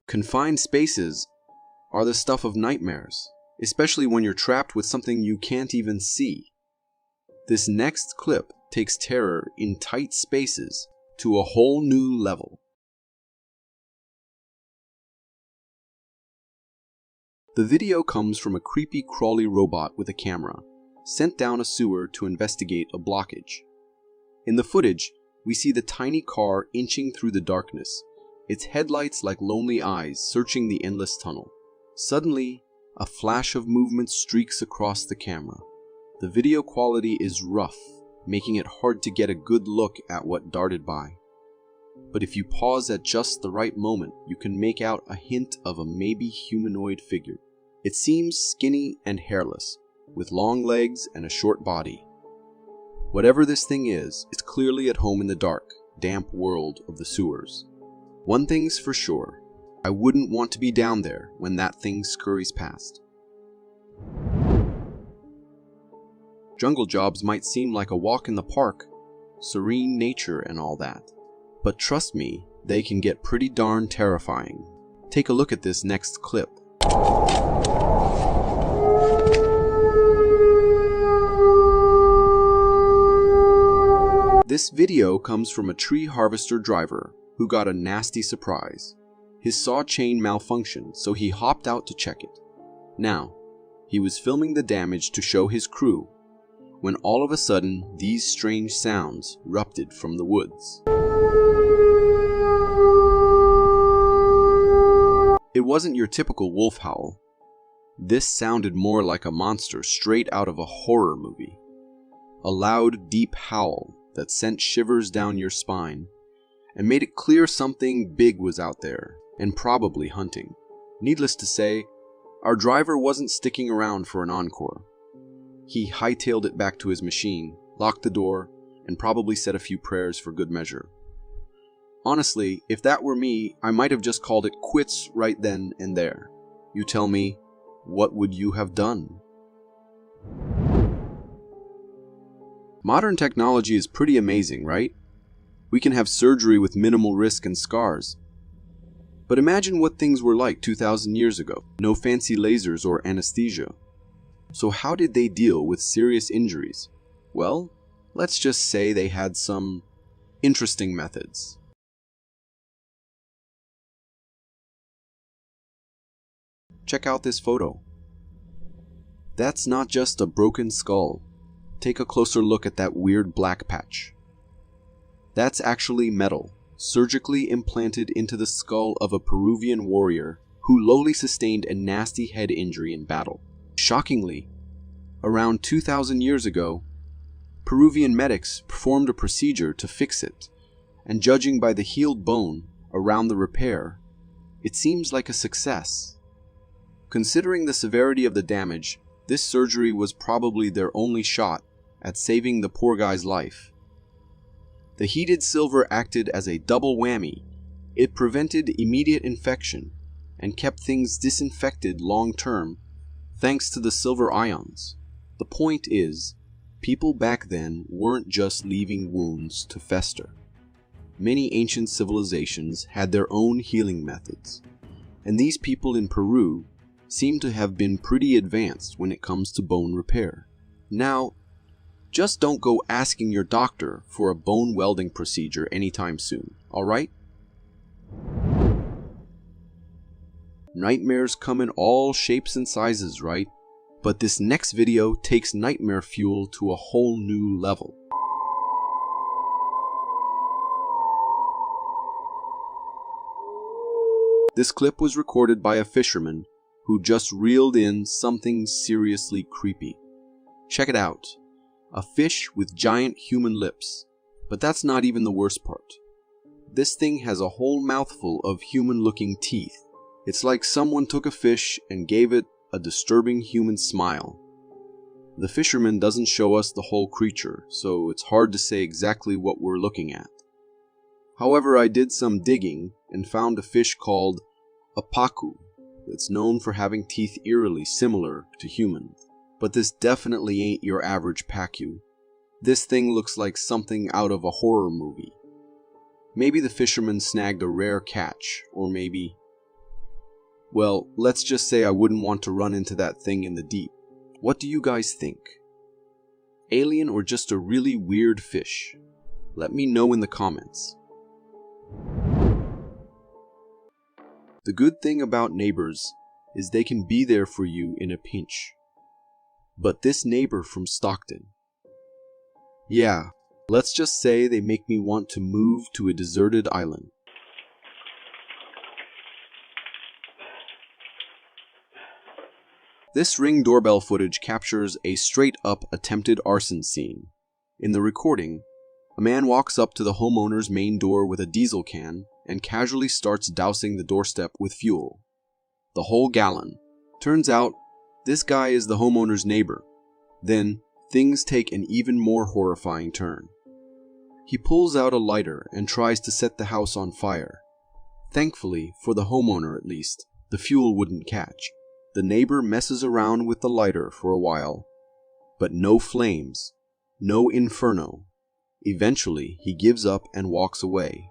Confined spaces are the stuff of nightmares, especially when you're trapped with something you can't even see. This next clip takes terror in tight spaces to a whole new level. The video comes from a creepy crawly robot with a camera, sent down a sewer to investigate a blockage. In the footage, we see the tiny car inching through the darkness, its headlights like lonely eyes searching the endless tunnel. Suddenly, a flash of movement streaks across the camera. The video quality is rough, making it hard to get a good look at what darted by. But if you pause at just the right moment, you can make out a hint of a maybe humanoid figure. It seems skinny and hairless, with long legs and a short body. Whatever this thing is, it's clearly at home in the dark, damp world of the sewers. One thing's for sure, I wouldn't want to be down there when that thing scurries past. Jungle jobs might seem like a walk in the park, serene nature and all that. But trust me, they can get pretty darn terrifying. Take a look at this next clip. This video comes from a tree harvester driver who got a nasty surprise. His saw chain malfunctioned, so he hopped out to check it. Now, he was filming the damage to show his crew, when all of a sudden these strange sounds erupted from the woods. It wasn't your typical wolf howl. This sounded more like a monster straight out of a horror movie. A loud, deep howl that sent shivers down your spine and made it clear something big was out there and probably hunting. Needless to say, our driver wasn't sticking around for an encore. He hightailed it back to his machine, locked the door, and probably said a few prayers for good measure. Honestly, if that were me, I might have just called it quits right then and there. You tell me, what would you have done? Modern technology is pretty amazing, right? We can have surgery with minimal risk and scars. But imagine what things were like 2,000 years ago. No fancy lasers or anesthesia. So how did they deal with serious injuries? Well, let's just say they had some interesting methods. Check out this photo. That's not just a broken skull. Take a closer look at that weird black patch. That's actually metal, surgically implanted into the skull of a Peruvian warrior who lowly sustained a nasty head injury in battle. Shockingly, around 2,000 years ago, Peruvian medics performed a procedure to fix it, and judging by the healed bone around the repair, it seems like a success. Considering the severity of the damage, this surgery was probably their only shot at saving the poor guy's life. The heated silver acted as a double whammy. It prevented immediate infection and kept things disinfected long term thanks to the silver ions. The point is, people back then weren't just leaving wounds to fester. Many ancient civilizations had their own healing methods, and these people in Peru seem to have been pretty advanced when it comes to bone repair. Now, just don't go asking your doctor for a bone welding procedure anytime soon, alright? Nightmares come in all shapes and sizes, right? But this next video takes nightmare fuel to a whole new level. This clip was recorded by a fisherman who just reeled in something seriously creepy. Check it out. A fish with giant human lips. But that's not even the worst part. This thing has a whole mouthful of human-looking teeth. It's like someone took a fish and gave it a disturbing human smile. The fisherman doesn't show us the whole creature, so it's hard to say exactly what we're looking at. However, I did some digging and found a fish called a pacu that's known for having teeth eerily similar to human. But this definitely ain't your average pacu. This thing looks like something out of a horror movie. Maybe the fisherman snagged a rare catch, or maybe Well, let's just say I wouldn't want to run into that thing in the deep. What do you guys think? Alien or just a really weird fish? Let me know in the comments. The good thing about neighbors is they can be there for you in a pinch. But this neighbor from Stockton, yeah, let's just say they make me want to move to a deserted island. This Ring doorbell footage captures a straight-up attempted arson scene. In the recording, a man walks up to the homeowner's main door with a diesel can and casually starts dousing the doorstep with fuel. The whole gallon. Turns out, this guy is the homeowner's neighbor. Then, things take an even more horrifying turn. He pulls out a lighter and tries to set the house on fire. Thankfully, for the homeowner at least, the fuel wouldn't catch. The neighbor messes around with the lighter for a while, but no flames, no inferno. Eventually, he gives up and walks away.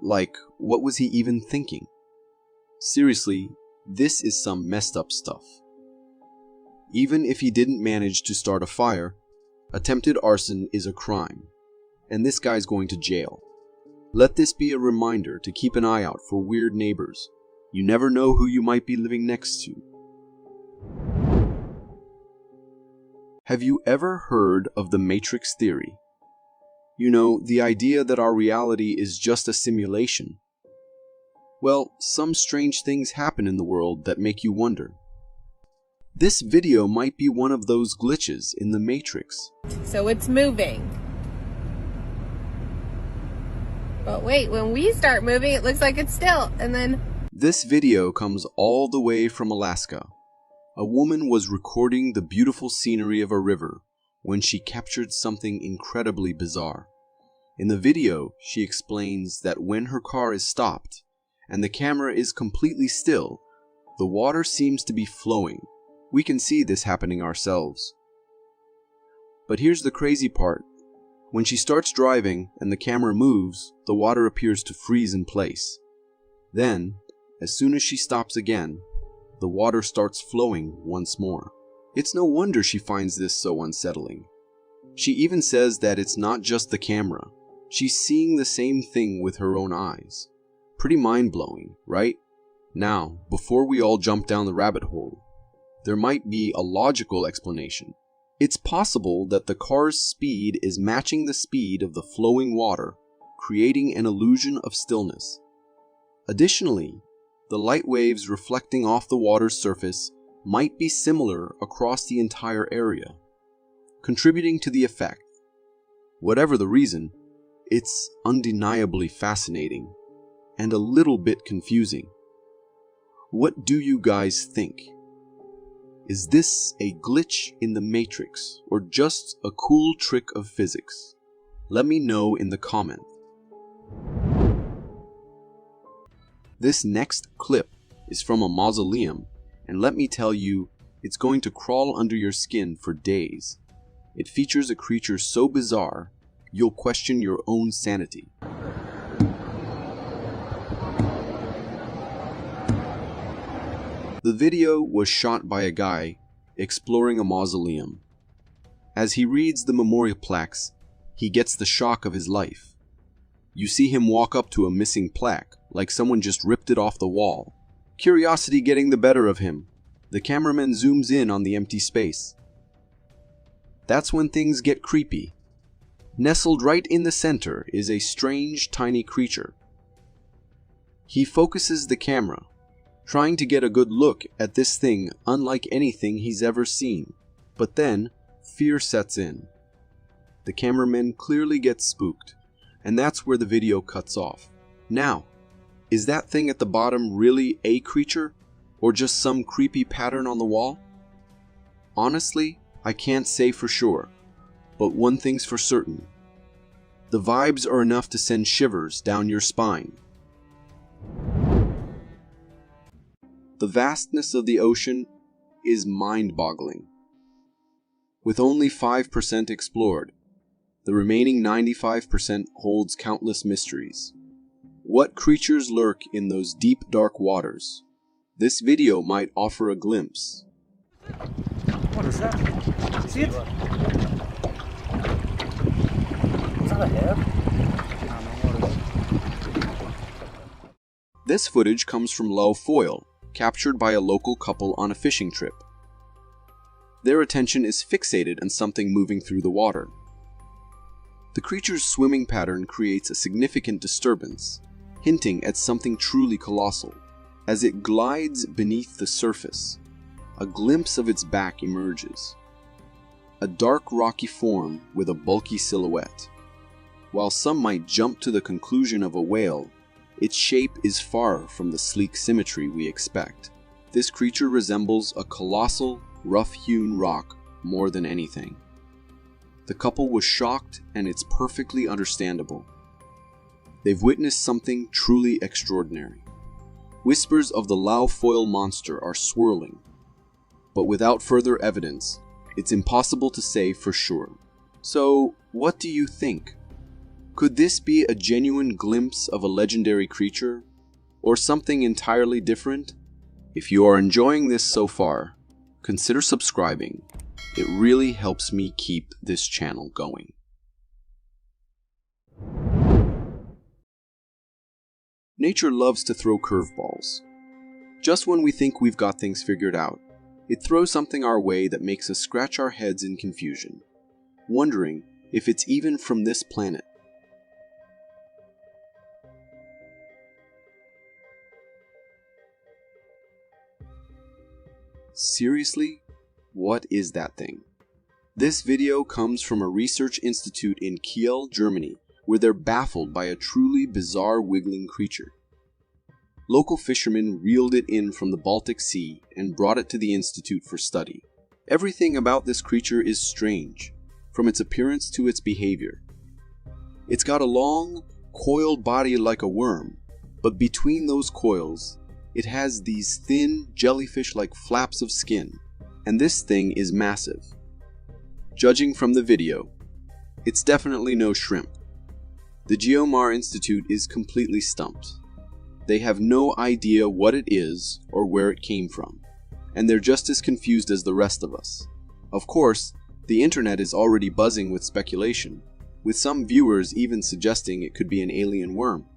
Like, what was he even thinking? Seriously, this is some messed up stuff. Even if he didn't manage to start a fire, attempted arson is a crime, and this guy's going to jail. Let this be a reminder to keep an eye out for weird neighbors. You never know who you might be living next to. Have you ever heard of the Matrix theory? You know, the idea that our reality is just a simulation. Well, some strange things happen in the world that make you wonder. This video might be one of those glitches in the Matrix. So it's moving. But wait, when we start moving, it looks like it's still, and then... This video comes all the way from Alaska. A woman was recording the beautiful scenery of a river when she captured something incredibly bizarre. In the video, she explains that when her car is stopped and the camera is completely still, the water seems to be flowing. We can see this happening ourselves. But here's the crazy part. When she starts driving and the camera moves, the water appears to freeze in place. Then, as soon as she stops again, the water starts flowing once more. It's no wonder she finds this so unsettling. She even says that it's not just the camera. She's seeing the same thing with her own eyes. Pretty mind-blowing, right? Now, before we all jump down the rabbit hole, there might be a logical explanation. It's possible that the car's speed is matching the speed of the flowing water, creating an illusion of stillness. Additionally, the light waves reflecting off the water's surface might be similar across the entire area, contributing to the effect. Whatever the reason, it's undeniably fascinating and a little bit confusing. What do you guys think? Is this a glitch in the Matrix or just a cool trick of physics? Let me know in the comments. This next clip is from a mausoleum, and let me tell you, it's going to crawl under your skin for days. It features a creature so bizarre, you'll question your own sanity. The video was shot by a guy exploring a mausoleum. As he reads the memorial plaques, he gets the shock of his life. You see him walk up to a missing plaque, like someone just ripped it off the wall. Curiosity getting the better of him. The cameraman zooms in on the empty space. That's when things get creepy. Nestled right in the center is a strange, tiny creature. He focuses the camera, trying to get a good look at this thing unlike anything he's ever seen. But then, fear sets in. The cameraman clearly gets spooked, and that's where the video cuts off. Now, is that thing at the bottom really a creature, or just some creepy pattern on the wall? Honestly, I can't say for sure, but one thing's for certain. The vibes are enough to send shivers down your spine. The vastness of the ocean is mind-boggling. With only 5% explored, the remaining 95% holds countless mysteries. What creatures lurk in those deep, dark waters? This video might offer a glimpse. What is that? See it? Is that a hair? This footage comes from low foil, captured by a local couple on a fishing trip. Their attention is fixated on something moving through the water. The creature's swimming pattern creates a significant disturbance, hinting at something truly colossal. As it glides beneath the surface, a glimpse of its back emerges. A dark rocky form with a bulky silhouette. While some might jump to the conclusion of a whale, its shape is far from the sleek symmetry we expect. This creature resembles a colossal, rough-hewn rock more than anything. The couple was shocked, and it's perfectly understandable. They've witnessed something truly extraordinary. Whispers of the Laofoil monster are swirling, but without further evidence, it's impossible to say for sure. So, what do you think? Could this be a genuine glimpse of a legendary creature, or something entirely different? If you are enjoying this so far, consider subscribing. It really helps me keep this channel going. Nature loves to throw curveballs. Just when we think we've got things figured out, it throws something our way that makes us scratch our heads in confusion, wondering if it's even from this planet. Seriously? What is that thing? This video comes from a research institute in Kiel, Germany, where they're baffled by a truly bizarre wiggling creature. Local fishermen reeled it in from the Baltic Sea and brought it to the institute for study. Everything about this creature is strange, from its appearance to its behavior. It's got a long, coiled body like a worm, but between those coils, it has these thin, jellyfish-like flaps of skin, and this thing is massive. Judging from the video, it's definitely no shrimp. The Geomar Institute is completely stumped. They have no idea what it is or where it came from, and they're just as confused as the rest of us. Of course, the internet is already buzzing with speculation, with some viewers even suggesting it could be an alien worm.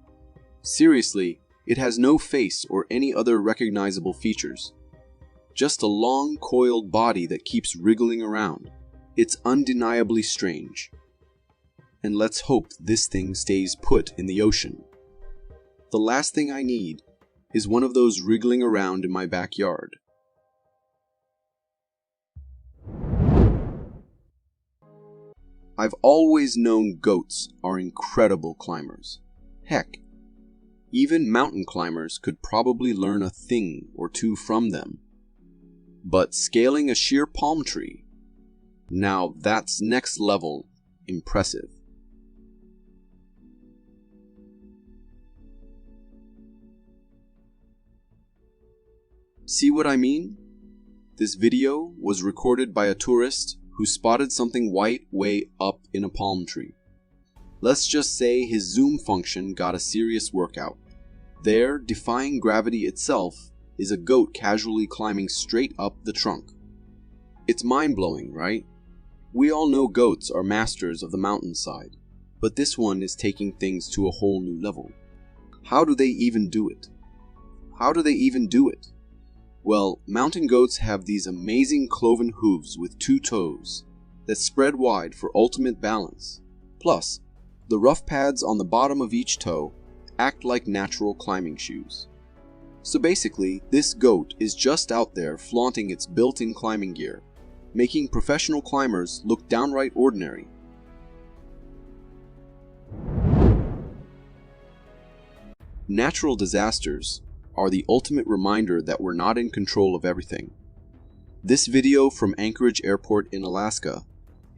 Seriously, it has no face or any other recognizable features. Just a long, coiled body that keeps wriggling around. It's undeniably strange. And let's hope this thing stays put in the ocean. The last thing I need is one of those wriggling around in my backyard. I've always known goats are incredible climbers. Heck, even mountain climbers could probably learn a thing or two from them. But scaling a sheer palm tree, now that's next level impressive. See what I mean? This video was recorded by a tourist who spotted something white way up in a palm tree. Let's just say his zoom function got a serious workout. There, defying gravity itself, is a goat casually climbing straight up the trunk. It's mind-blowing, right? We all know goats are masters of the mountainside, but this one is taking things to a whole new level. How do they even do it? Well, mountain goats have these amazing cloven hooves with 2 toes that spread wide for ultimate balance. Plus, the rough pads on the bottom of each toe act like natural climbing shoes. So basically, this goat is just out there flaunting its built-in climbing gear, making professional climbers look downright ordinary. Natural disasters are the ultimate reminder that we're not in control of everything. This video from Anchorage Airport in Alaska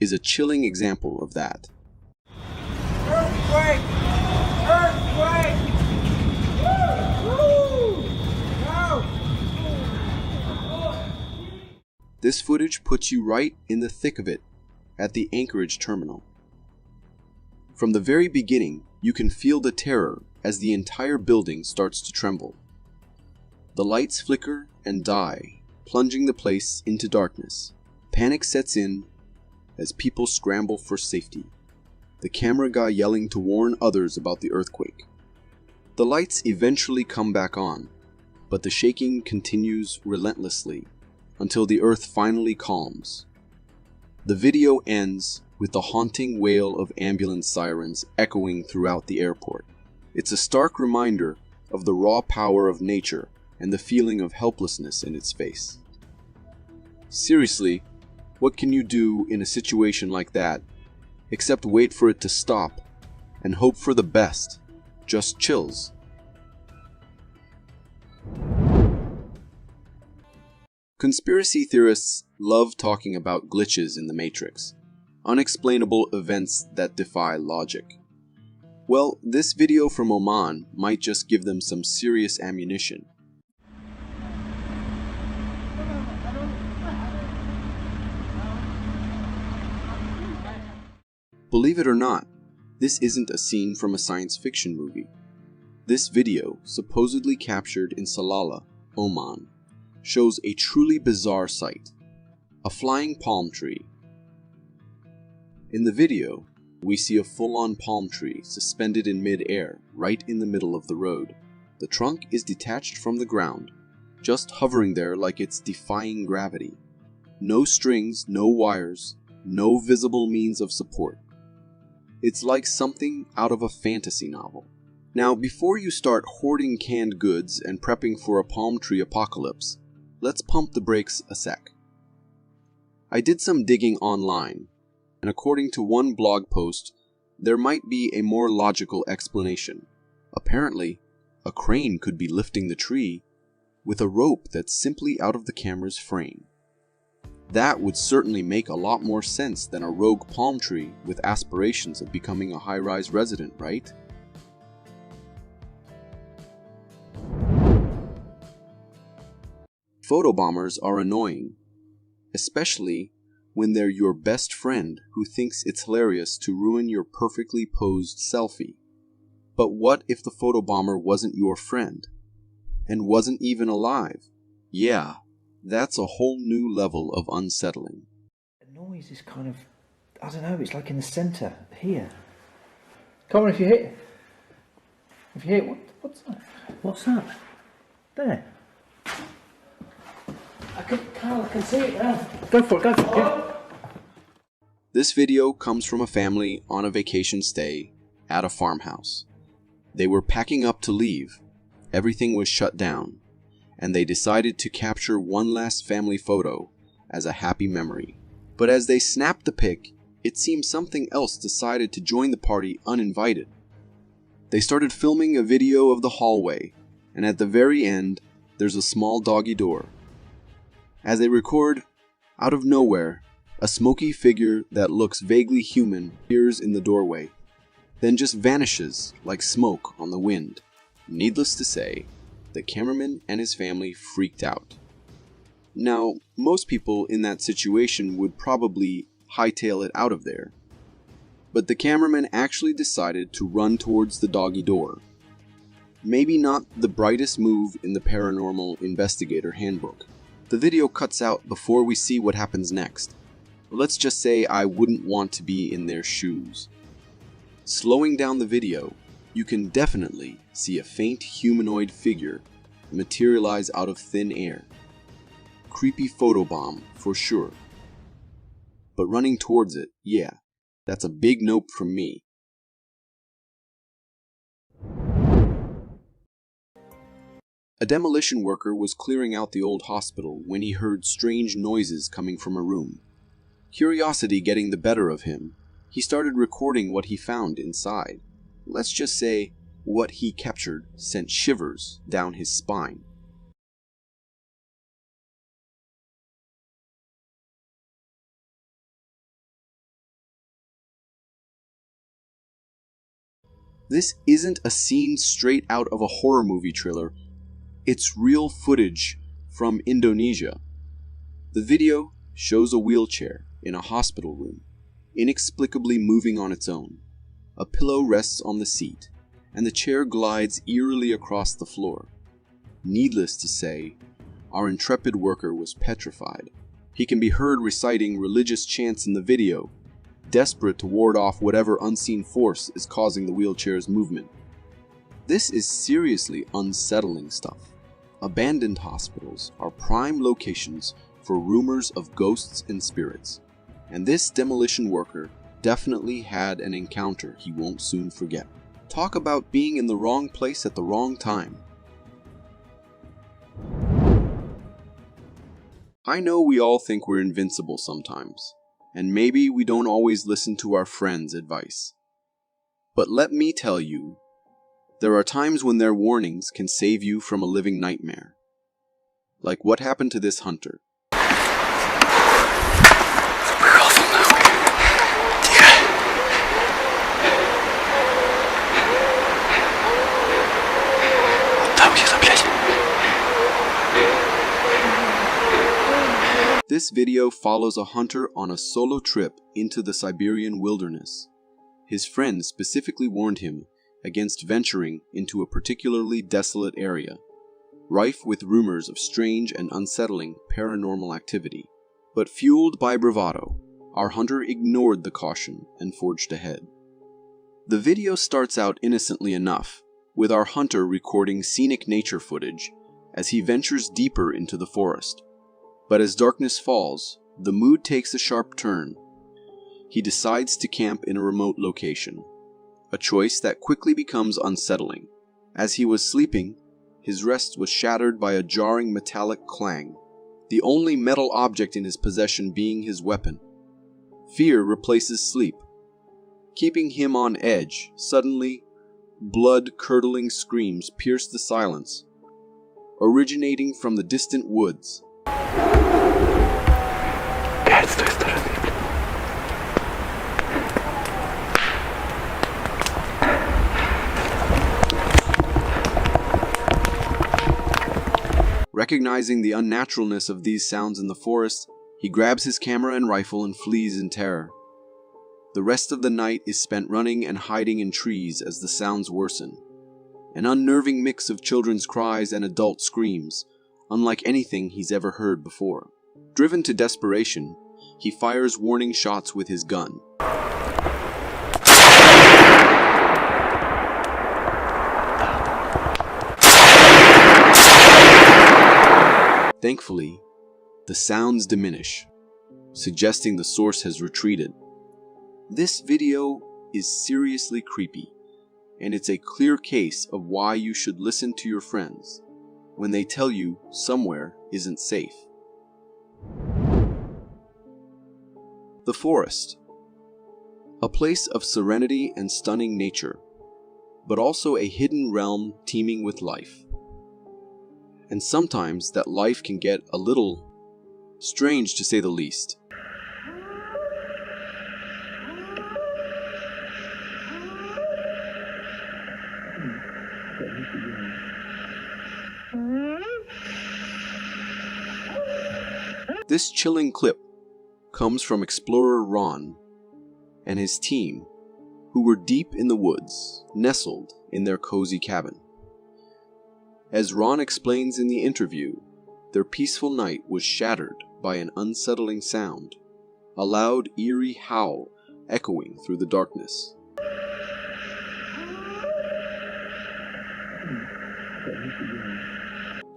is a chilling example of that. Earthquake! Earthquake! Woo! No! This footage puts you right in the thick of it at the Anchorage terminal. From the very beginning, you can feel the terror as the entire building starts to tremble. The lights flicker and die, plunging the place into darkness. Panic sets in as people scramble for safety, the camera guy yelling to warn others about the earthquake. The lights eventually come back on, but the shaking continues relentlessly until the earth finally calms. The video ends with the haunting wail of ambulance sirens echoing throughout the airport. It's a stark reminder of the raw power of nature and the feeling of helplessness in its face. Seriously, what can you do in a situation like that except wait for it to stop and hope for the best? Just chills. Conspiracy theorists love talking about glitches in the Matrix, unexplainable events that defy logic. Well, this video from Oman might just give them some serious ammunition. Believe it or not, this isn't a scene from a science fiction movie. This video, supposedly captured in Salalah, Oman, shows a truly bizarre sight: a flying palm tree. In the video, we see a full-on palm tree suspended in mid-air right in the middle of the road. The trunk is detached from the ground, just hovering there like it's defying gravity. No strings, no wires, no visible means of support. It's like something out of a fantasy novel. Now, before you start hoarding canned goods and prepping for a palm tree apocalypse, let's pump the brakes a sec. I did some digging online, and according to one blog post, there might be a more logical explanation. Apparently, a crane could be lifting the tree with a rope that's simply out of the camera's frame. That would certainly make a lot more sense than a rogue palm tree with aspirations of becoming a high-rise resident, right? Photobombers are annoying, especially when they're your best friend who thinks it's hilarious to ruin your perfectly posed selfie. But what if the photobomber wasn't your friend, and wasn't even alive? Yeah, that's a whole new level of unsettling. The noise is kind of, I don't know, it's like in the centre, here. Come on, if you hit what's that? What's that? There. Carl, I can see it now. Go for it. This video comes from a family on a vacation stay at a farmhouse. They were packing up to leave. Everything was shut down, and they decided to capture one last family photo as a happy memory. But as they snapped the pic, it seemed something else decided to join the party uninvited. They started filming a video of the hallway, and at the very end, there's a small doggy door. As they record, out of nowhere, a smoky figure that looks vaguely human appears in the doorway, then just vanishes like smoke on the wind. Needless to say, the cameraman and his family freaked out. Now, most people in that situation would probably hightail it out of there, but the cameraman actually decided to run towards the doggy door. Maybe not the brightest move in the paranormal investigator handbook. The video cuts out before we see what happens next. Let's just say I wouldn't want to be in their shoes. Slowing down the video, you can definitely see a faint humanoid figure materialize out of thin air. Creepy photobomb for sure. But running towards it, yeah, that's a big nope from me. A demolition worker was clearing out the old hospital when he heard strange noises coming from a room. Curiosity getting the better of him, he started recording what he found inside. Let's just say what he captured sent shivers down his spine. This isn't a scene straight out of a horror movie trailer. It's real footage from Indonesia. The video shows a wheelchair in a hospital room, inexplicably moving on its own. A pillow rests on the seat, and the chair glides eerily across the floor. Needless to say, our intrepid worker was petrified. He can be heard reciting religious chants in the video, desperate to ward off whatever unseen force is causing the wheelchair's movement. This is seriously unsettling stuff. Abandoned hospitals are prime locations for rumors of ghosts and spirits, and this demolition worker definitely had an encounter he won't soon forget. Talk about being in the wrong place at the wrong time. I know we all think we're invincible sometimes, and maybe we don't always listen to our friends' advice. But let me tell you, there are times when their warnings can save you from a living nightmare. Like what happened to this hunter. This video follows a hunter on a solo trip into the Siberian wilderness. His friend specifically warned him against venturing into a particularly desolate area, rife with rumors of strange and unsettling paranormal activity. But fueled by bravado, our hunter ignored the caution and forged ahead. The video starts out innocently enough, with our hunter recording scenic nature footage as he ventures deeper into the forest. But as darkness falls, the mood takes a sharp turn. He decides to camp in a remote location, a choice that quickly becomes unsettling. As he was sleeping, his rest was shattered by a jarring metallic clang, the only metal object in his possession being his weapon. Fear replaces sleep, keeping him on edge. Suddenly, blood-curdling screams pierce the silence, originating from the distant woods. Recognizing the unnaturalness of these sounds in the forest, he grabs his camera and rifle and flees in terror. The rest of the night is spent running and hiding in trees as the sounds worsen. An unnerving mix of children's cries and adult screams, unlike anything he's ever heard before. Driven to desperation, he fires warning shots with his gun. Thankfully, the sounds diminish, suggesting the source has retreated. This video is seriously creepy, and it's a clear case of why you should listen to your friends when they tell you somewhere isn't safe. The forest. A place of serenity and stunning nature, but also a hidden realm teeming with life. And sometimes that life can get a little strange, to say the least. This chilling clip comes from explorer Ron and his team, who were deep in the woods, nestled in their cozy cabin. As Ron explains in the interview, their peaceful night was shattered by an unsettling sound, a loud, eerie howl echoing through the darkness.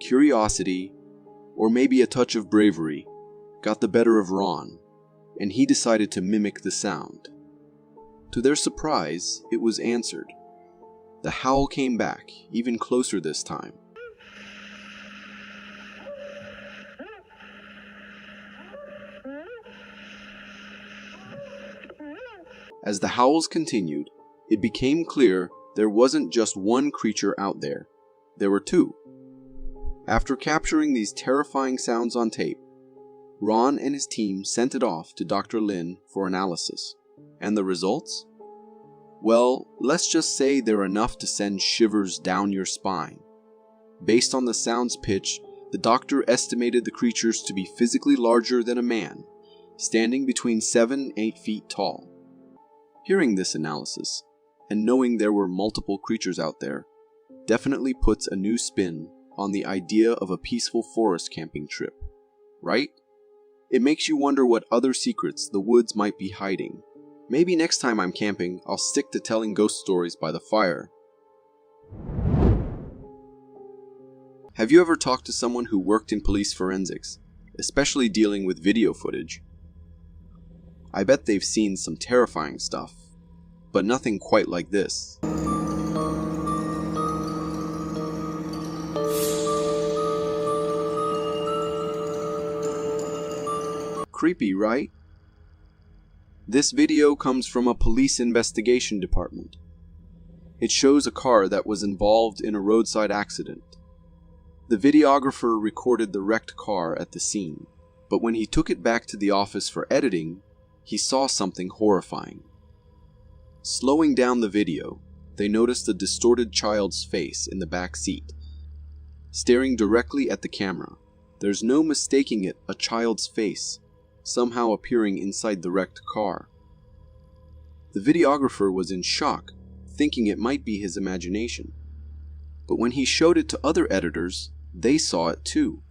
Curiosity, or maybe a touch of bravery, got the better of Ron, and he decided to mimic the sound. To their surprise, it was answered. The howl came back, even closer this time. As the howls continued, it became clear there wasn't just one creature out there. There were two. After capturing these terrifying sounds on tape, Ron and his team sent it off to Dr. Lin for analysis. And the results? Well, let's just say they're enough to send shivers down your spine. Based on the sound's pitch, the doctor estimated the creatures to be physically larger than a man, standing between 7 and 8 feet tall. Hearing this analysis, and knowing there were multiple creatures out there, definitely puts a new spin on the idea of a peaceful forest camping trip, right? It makes you wonder what other secrets the woods might be hiding. Maybe next time I'm camping, I'll stick to telling ghost stories by the fire. Have you ever talked to someone who worked in police forensics, especially dealing with video footage? I bet they've seen some terrifying stuff, but nothing quite like this. Creepy, right? This video comes from a police investigation department. It shows a car that was involved in a roadside accident. The videographer recorded the wrecked car at the scene, but when he took it back to the office for editing, he saw something horrifying. Slowing down the video, they noticed a distorted child's face in the back seat, staring directly at the camera. There's no mistaking it a child's face, somehow appearing inside the wrecked car. The videographer was in shock, thinking it might be his imagination. But when he showed it to other editors, they saw it too.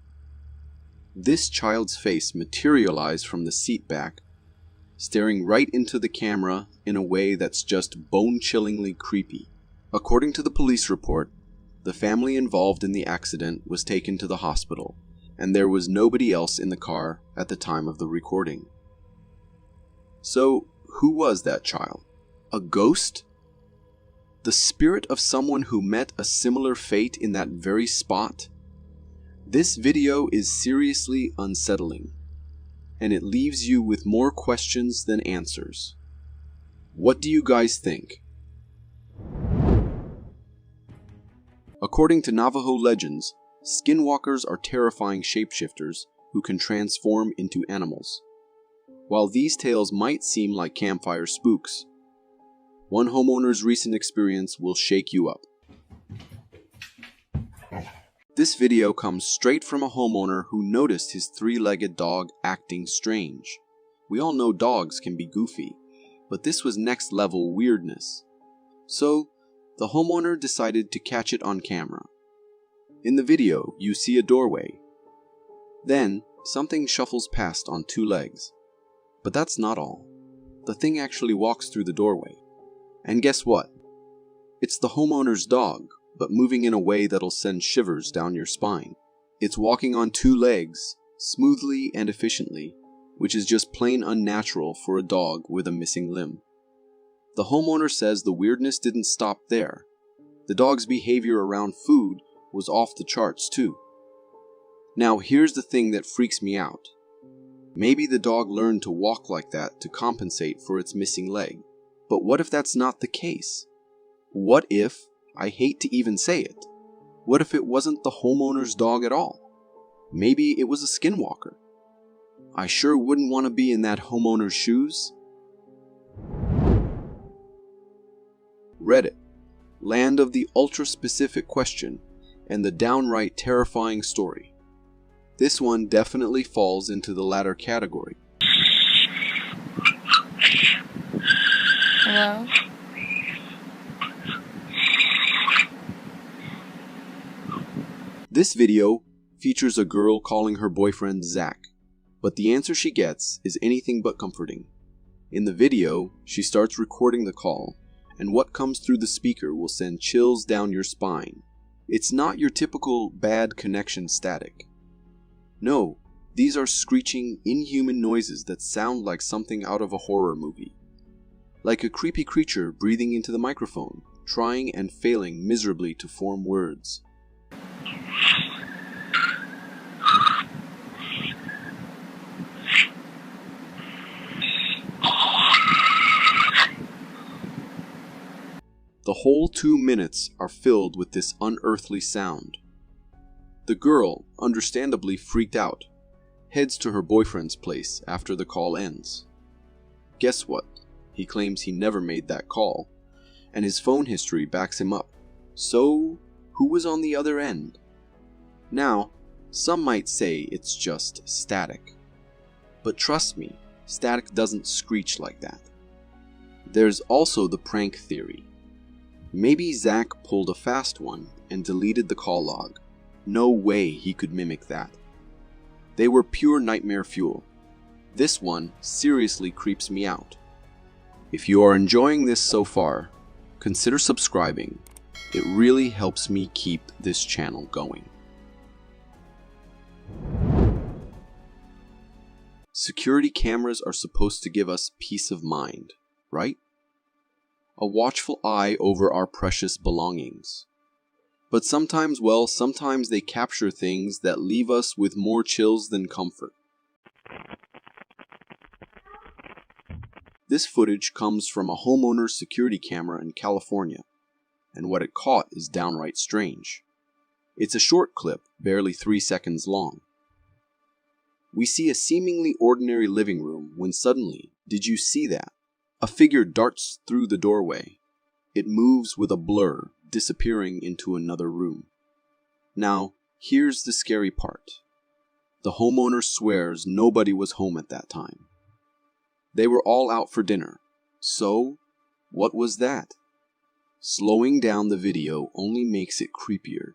This child's face materialized from the seat back, staring right into the camera in a way that's just bone-chillingly creepy. According to the police report, the family involved in the accident was taken to the hospital, and there was nobody else in the car at the time of the recording. So, who was that child? A ghost? The spirit of someone who met a similar fate in that very spot? This video is seriously unsettling, and it leaves you with more questions than answers. What do you guys think? According to Navajo legends, skinwalkers are terrifying shapeshifters who can transform into animals. While these tales might seem like campfire spooks, one homeowner's recent experience will shake you up. This video comes straight from a homeowner who noticed his three-legged dog acting strange. We all know dogs can be goofy, but this was next level weirdness. So, the homeowner decided to catch it on camera. In the video, you see a doorway. Then, something shuffles past on two legs. But that's not all. The thing actually walks through the doorway. And guess what? It's the homeowner's dog, but moving in a way that'll send shivers down your spine. It's walking on two legs, smoothly and efficiently, which is just plain unnatural for a dog with a missing limb. The homeowner says the weirdness didn't stop there. The dog's behavior around food was off the charts too. Now here's the thing that freaks me out. Maybe the dog learned to walk like that to compensate for its missing leg. But what if that's not the case? What if, I hate to even say it, what if it wasn't the homeowner's dog at all? Maybe it was a skinwalker. I sure wouldn't want to be in that homeowner's shoes. Reddit, land of the ultra-specific question and the downright terrifying story. This one definitely falls into the latter category. Hello? This video features a girl calling her boyfriend Zach, but the answer she gets is anything but comforting. In the video, she starts recording the call, and what comes through the speaker will send chills down your spine. It's not your typical bad connection static. No, these are screeching, inhuman noises that sound like something out of a horror movie. Like a creepy creature breathing into the microphone, trying and failing miserably to form words. The whole 2 minutes are filled with this unearthly sound. The girl, understandably freaked out, heads to her boyfriend's place after the call ends. Guess what? He claims he never made that call, and his phone history backs him up. So, who was on the other end? Now, some might say it's just static. But trust me, static doesn't screech like that. There's also the prank theory. Maybe Zach pulled a fast one and deleted the call log, No way he could mimic that. They were pure nightmare fuel. This one seriously creeps me out. If you are enjoying this so far, consider subscribing. It really helps me keep this channel going. Security cameras are supposed to give us peace of mind, right? A watchful eye over our precious belongings. But sometimes they capture things that leave us with more chills than comfort. This footage comes from a homeowner's security camera in California, and what it caught is downright strange. It's a short clip, barely 3 seconds long. We see a seemingly ordinary living room when suddenly, did you see that? A figure darts through the doorway. It moves with a blur, disappearing into another room. Now, here's the scary part. The homeowner swears nobody was home at that time. They were all out for dinner. So, what was that? Slowing down the video only makes it creepier.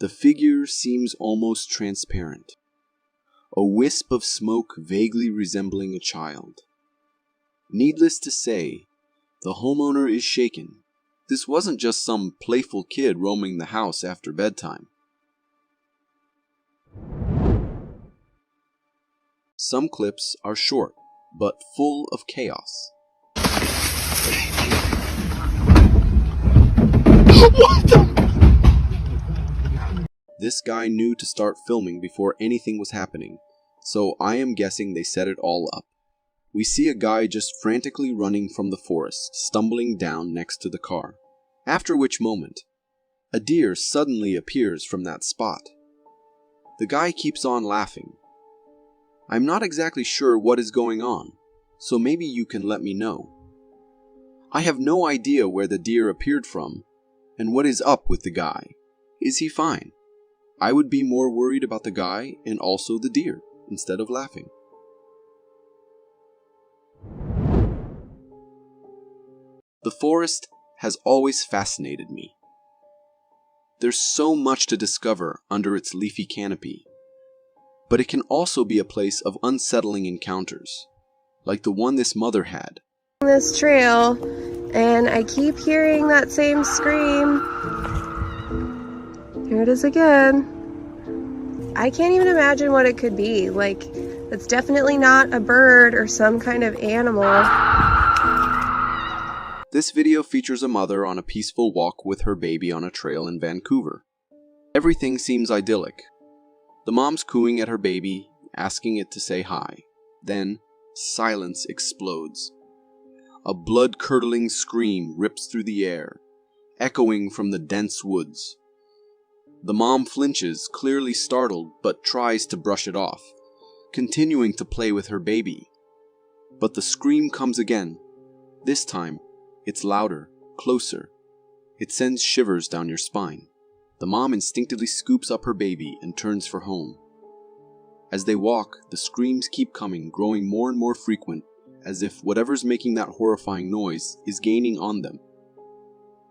The figure seems almost transparent. A wisp of smoke vaguely resembling a child. Needless to say, the homeowner is shaken. This wasn't just some playful kid roaming the house after bedtime. Some clips are short, but full of chaos. What the? This guy knew to start filming before anything was happening, so I am guessing they set it all up. We see a guy just frantically running from the forest, stumbling down next to the car. After which moment, a deer suddenly appears from that spot. The guy keeps on laughing. I'm not exactly sure what is going on, so maybe you can let me know. I have no idea where the deer appeared from, and what is up with the guy. Is he fine? I would be more worried about the guy and also the deer, instead of laughing. The forest has always fascinated me. There's so much to discover under its leafy canopy, but it can also be a place of unsettling encounters, like the one this mother had. This trail, and I keep hearing that same scream. Here it is again. I can't even imagine what it could be. Like, it's definitely not a bird or some kind of animal. This video features a mother on a peaceful walk with her baby on a trail in Vancouver. Everything seems idyllic. The mom's cooing at her baby, asking it to say hi. Then, silence explodes. A blood-curdling scream rips through the air, echoing from the dense woods. The mom flinches, clearly startled, but tries to brush it off, continuing to play with her baby. But the scream comes again. This time, it's louder, closer. It sends shivers down your spine. The mom instinctively scoops up her baby and turns for home. As they walk, the screams keep coming, growing more and more frequent, as if whatever's making that horrifying noise is gaining on them.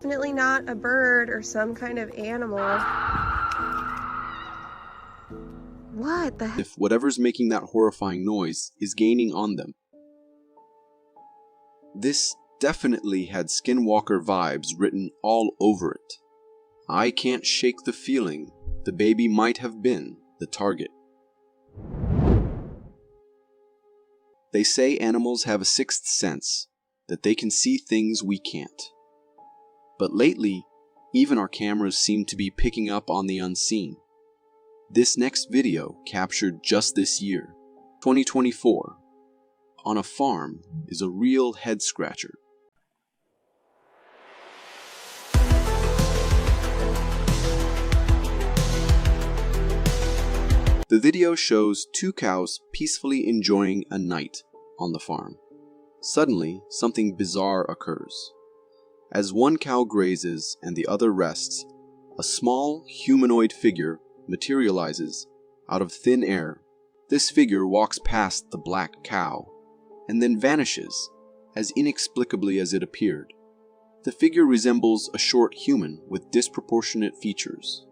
Definitely not a bird or some kind of animal. What the heck? If whatever's making that horrifying noise is gaining on them. This definitely had Skinwalker vibes written all over it. I can't shake the feeling the baby might have been the target. They say animals have a sixth sense, that they can see things we can't. But lately, even our cameras seem to be picking up on the unseen. This next video, captured just this year, 2024, on a farm, is a real head-scratcher. The video shows two cows peacefully enjoying a night on the farm. Suddenly, something bizarre occurs. As one cow grazes and the other rests, a small humanoid figure materializes out of thin air. This figure walks past the black cow and then vanishes as inexplicably as it appeared. The figure resembles a short human with disproportionate features.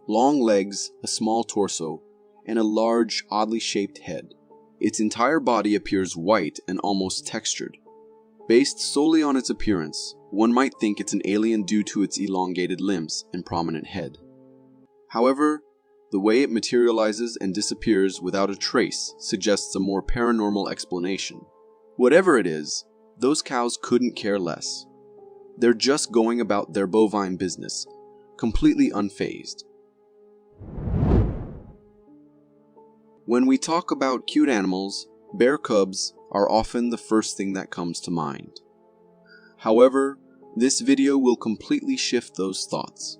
long legs, a small torso, and a large, oddly shaped head. Its entire body appears white and almost textured. Based solely on its appearance, one might think it's an alien due to its elongated limbs and prominent head. However, the way it materializes and disappears without a trace suggests a more paranormal explanation. Whatever it is, those cows couldn't care less. They're just going about their bovine business, completely unfazed. When we talk about cute animals, bear cubs are often the first thing that comes to mind. However, this video will completely shift those thoughts.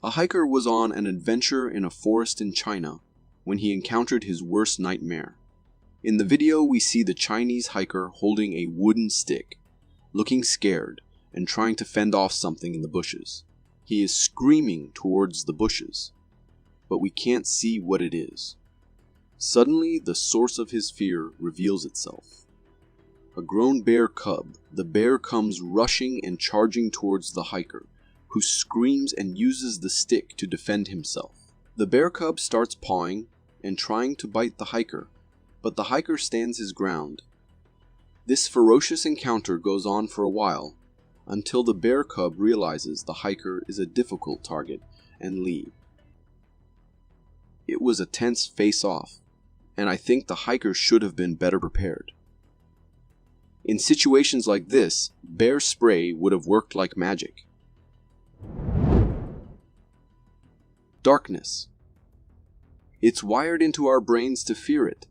A hiker was on an adventure in a forest in China when he encountered his worst nightmare. In the video, we see the Chinese hiker holding a wooden stick, looking scared and trying to fend off something in the bushes. He is screaming towards the bushes, but we can't see what it is. Suddenly, the source of his fear reveals itself. A grown bear cub, the bear comes rushing and charging towards the hiker, who screams and uses the stick to defend himself. The bear cub starts pawing and trying to bite the hiker, but the hiker stands his ground. This ferocious encounter goes on for a while, until the bear cub realizes the hiker is a difficult target and leaves. It was a tense face-off, and I think the hiker should have been better prepared. In situations like this, bear spray would have worked like magic. Darkness. It's wired into our brains to fear it.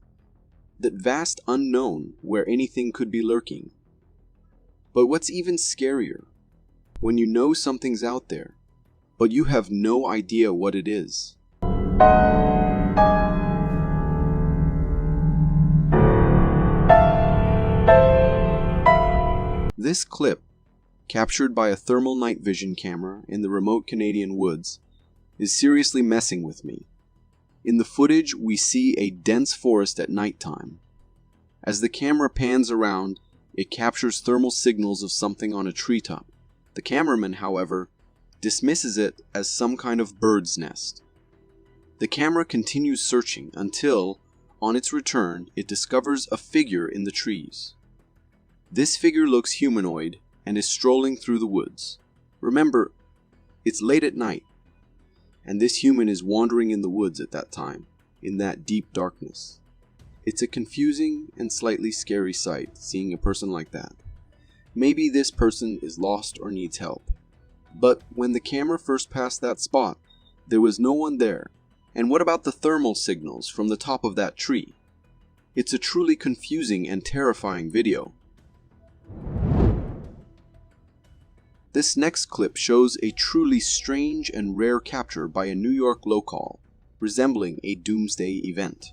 That vast unknown where anything could be lurking. But what's even scarier, when you know something's out there, but you have no idea what it is. This clip, captured by a thermal night vision camera in the remote Canadian woods, is seriously messing with me. In the footage, we see a dense forest at nighttime. As the camera pans around, it captures thermal signals of something on a treetop. The cameraman, however, dismisses it as some kind of bird's nest. The camera continues searching until, on its return, it discovers a figure in the trees. This figure looks humanoid and is strolling through the woods. Remember, it's late at night, and this human is wandering in the woods at that time, in that deep darkness. It's a confusing and slightly scary sight, seeing a person like that. Maybe this person is lost or needs help. But when the camera first passed that spot, there was no one there. And what about the thermal signals from the top of that tree? It's a truly confusing and terrifying video. This next clip shows a truly strange and rare capture by a New York local, resembling a doomsday event.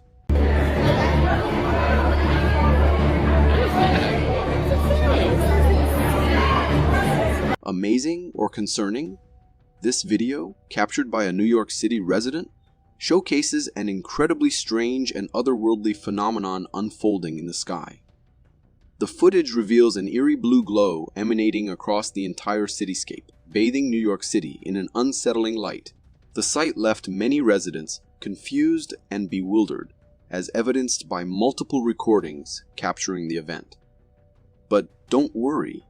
Amazing or concerning? This video, captured by a New York City resident, showcases an incredibly strange and otherworldly phenomenon unfolding in the sky. The footage reveals an eerie blue glow emanating across the entire cityscape, bathing New York City in an unsettling light. The sight left many residents confused and bewildered, as evidenced by multiple recordings capturing the event. But don't worry,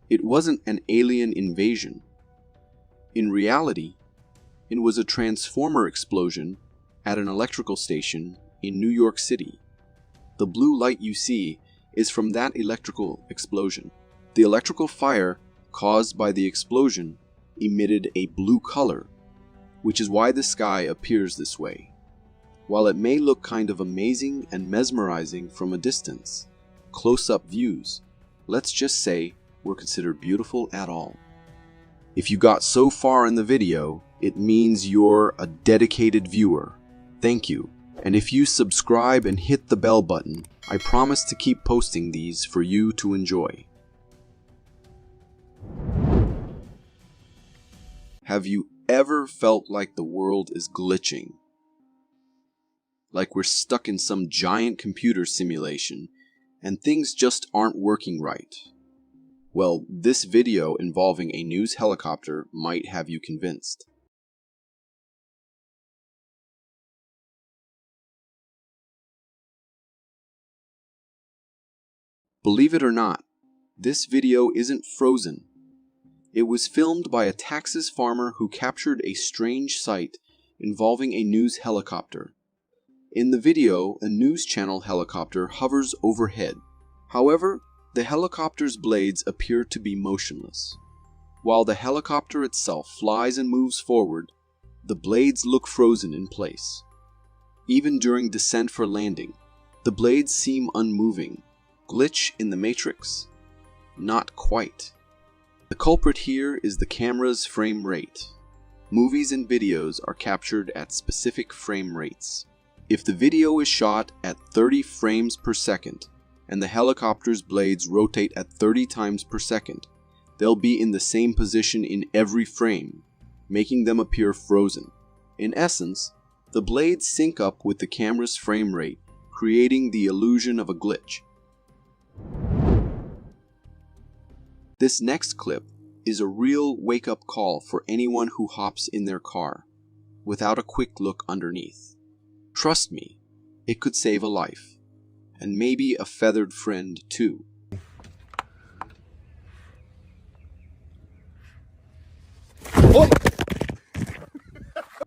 it wasn't an alien invasion. In reality, it was a transformer explosion at an electrical station in New York City. The blue light you see is from that electrical explosion. The electrical fire caused by the explosion emitted a blue color, which is why the sky appears this way. While it may look kind of amazing and mesmerizing from a distance, close-up views, let's just say, were considered beautiful at all. If you got so far in the video, it means you're a dedicated viewer. Thank you. And if you subscribe and hit the bell button, I promise to keep posting these for you to enjoy. Have you ever felt like the world is glitching? like we're stuck in some giant computer simulation and things just aren't working right. Well, this video involving a news helicopter might have you convinced. Believe it or not, this video isn't frozen. It was filmed by a Texas farmer who captured a strange sight involving a news helicopter. In the video, a news channel helicopter hovers overhead. However, the helicopter's blades appear to be motionless. While the helicopter itself flies and moves forward, the blades look frozen in place. Even during descent for landing, the blades seem unmoving. Glitch in the matrix? Not quite. The culprit here is the camera's frame rate. Movies and videos are captured at specific frame rates. If the video is shot at 30 frames per second, and the helicopter's blades rotate at 30 times per second, they'll be in the same position in every frame, making them appear frozen. In essence, the blades sync up with the camera's frame rate, creating the illusion of a glitch. This next clip is a real wake-up call for anyone who hops in their car without a quick look underneath. Trust me, it could save a life, and maybe a feathered friend too. Oi!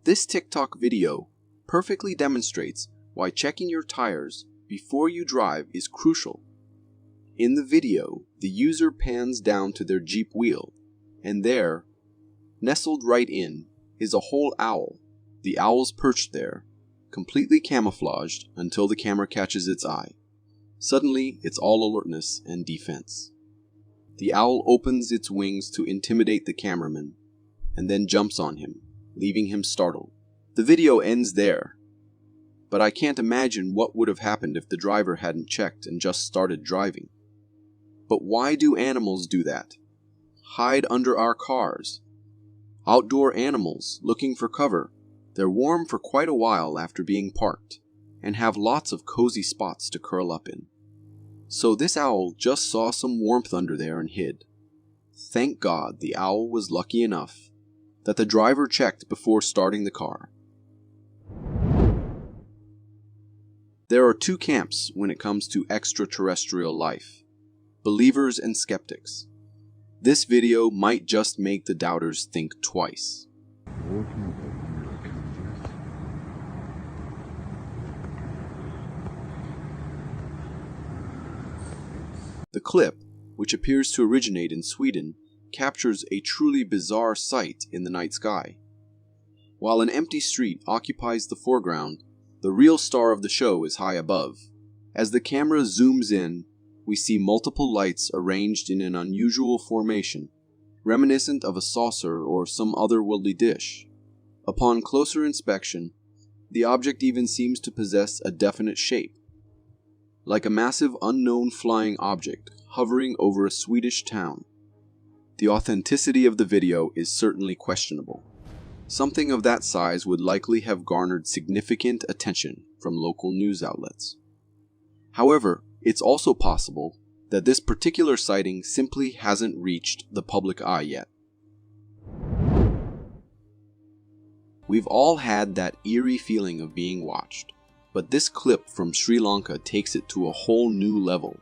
This TikTok video perfectly demonstrates why checking your tires before you drive is crucial. In the video, the user pans down to their Jeep wheel, and there, nestled right in, is a whole owl. The owl's perched there, completely camouflaged until the camera catches its eye. Suddenly, it's all alertness and defense. The owl opens its wings to intimidate the cameraman, and then jumps on him, leaving him startled. The video ends there, but I can't imagine what would have happened if the driver hadn't checked and just started driving. But why do animals do that? Hide under our cars. Outdoor animals looking for cover. They're warm for quite a while after being parked, and have lots of cozy spots to curl up in. So this owl just saw some warmth under there and hid. Thank God the owl was lucky enough that the driver checked before starting the car. There are two camps when it comes to extraterrestrial life: believers and skeptics. This video might just make the doubters think twice. The clip, which appears to originate in Sweden, captures a truly bizarre sight in the night sky. While an empty street occupies the foreground, the real star of the show is high above. As the camera zooms in, we see multiple lights arranged in an unusual formation, reminiscent of a saucer or some otherworldly dish. Upon closer inspection, the object even seems to possess a definite shape, like a massive unknown flying object hovering over a Swedish town. The authenticity of the video is certainly questionable. Something of that size would likely have garnered significant attention from local news outlets. However, it's also possible that this particular sighting simply hasn't reached the public eye yet. We've all had that eerie feeling of being watched, but this clip from Sri Lanka takes it to a whole new level.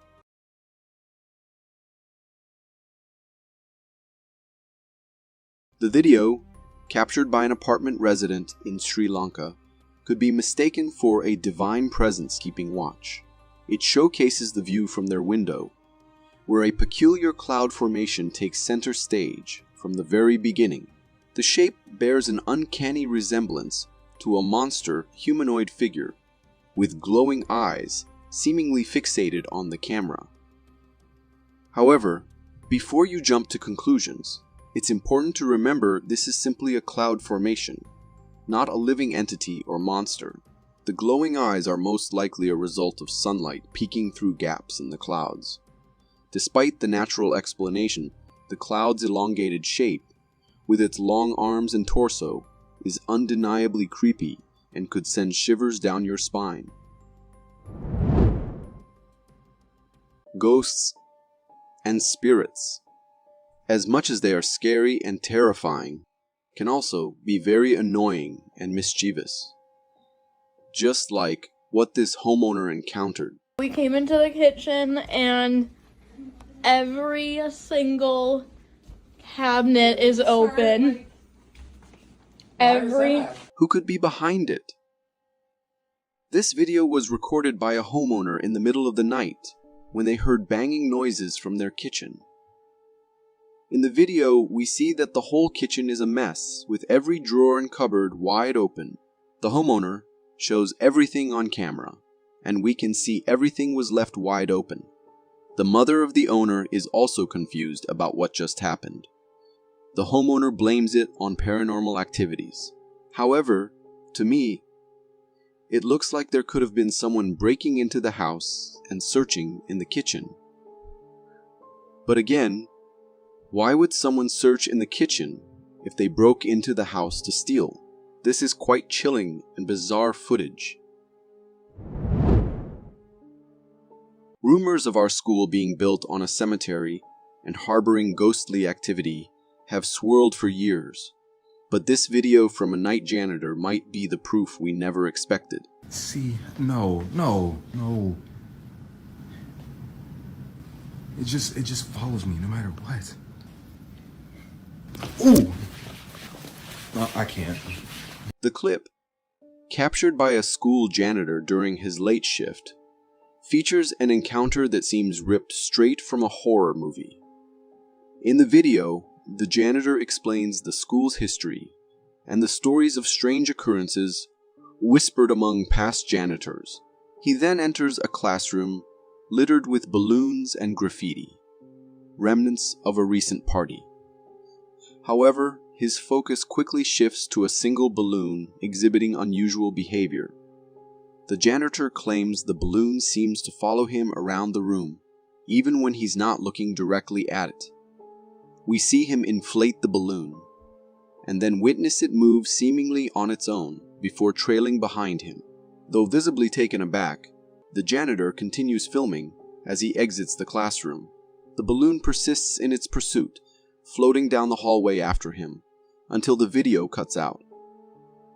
The video, captured by an apartment resident in Sri Lanka, could be mistaken for a divine presence keeping watch. It showcases the view from their window, where a peculiar cloud formation takes center stage from the very beginning. The shape bears an uncanny resemblance to a monster humanoid figure with glowing eyes seemingly fixated on the camera. However, before you jump to conclusions, it's important to remember this is simply a cloud formation, not a living entity or monster. The glowing eyes are most likely a result of sunlight peeking through gaps in the clouds. Despite the natural explanation, the cloud's elongated shape, with its long arms and torso, is undeniably creepy and could send shivers down your spine. Ghosts and spirits, as much as they are scary and terrifying, can also be very annoying and mischievous. Just like what this homeowner encountered. We came into the kitchen and every single cabinet is open. Who could be behind it? This video was recorded by a homeowner in the middle of the night when they heard banging noises from their kitchen. In the video, we see that the whole kitchen is a mess, with every drawer and cupboard wide open. The homeowner shows everything on camera, and we can see everything was left wide open. The mother of the owner is also confused about what just happened. The homeowner blames it on paranormal activities. However, to me, it looks like there could have been someone breaking into the house and searching in the kitchen. But again, why would someone search in the kitchen if they broke into the house to steal? This is quite chilling and bizarre footage. Rumors of our school being built on a cemetery and harboring ghostly activity have swirled for years, but this video from a night janitor might be the proof we never expected. See, no. It just follows me no matter what. Ooh! No, I can't. The clip, captured by a school janitor during his late shift, features an encounter that seems ripped straight from a horror movie. In the video, the janitor explains the school's history and the stories of strange occurrences whispered among past janitors. He then enters a classroom littered with balloons and graffiti, remnants of a recent party. However, his focus quickly shifts to a single balloon exhibiting unusual behavior. The janitor claims the balloon seems to follow him around the room, even when he's not looking directly at it. We see him inflate the balloon, and then witness it move seemingly on its own before trailing behind him. Though visibly taken aback, the janitor continues filming as he exits the classroom. The balloon persists in its pursuit, floating down the hallway after him, until the video cuts out.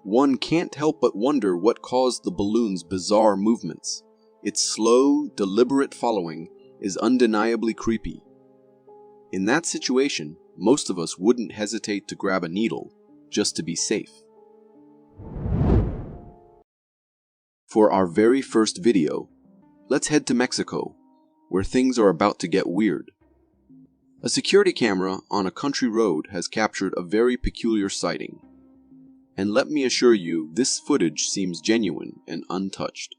One can't help but wonder what caused the balloon's bizarre movements. Its slow, deliberate following is undeniably creepy. In that situation, most of us wouldn't hesitate to grab a needle just to be safe. For our very first video, let's head to Mexico, where things are about to get weird. A security camera on a country road has captured a very peculiar sighting. And let me assure you, this footage seems genuine and untouched.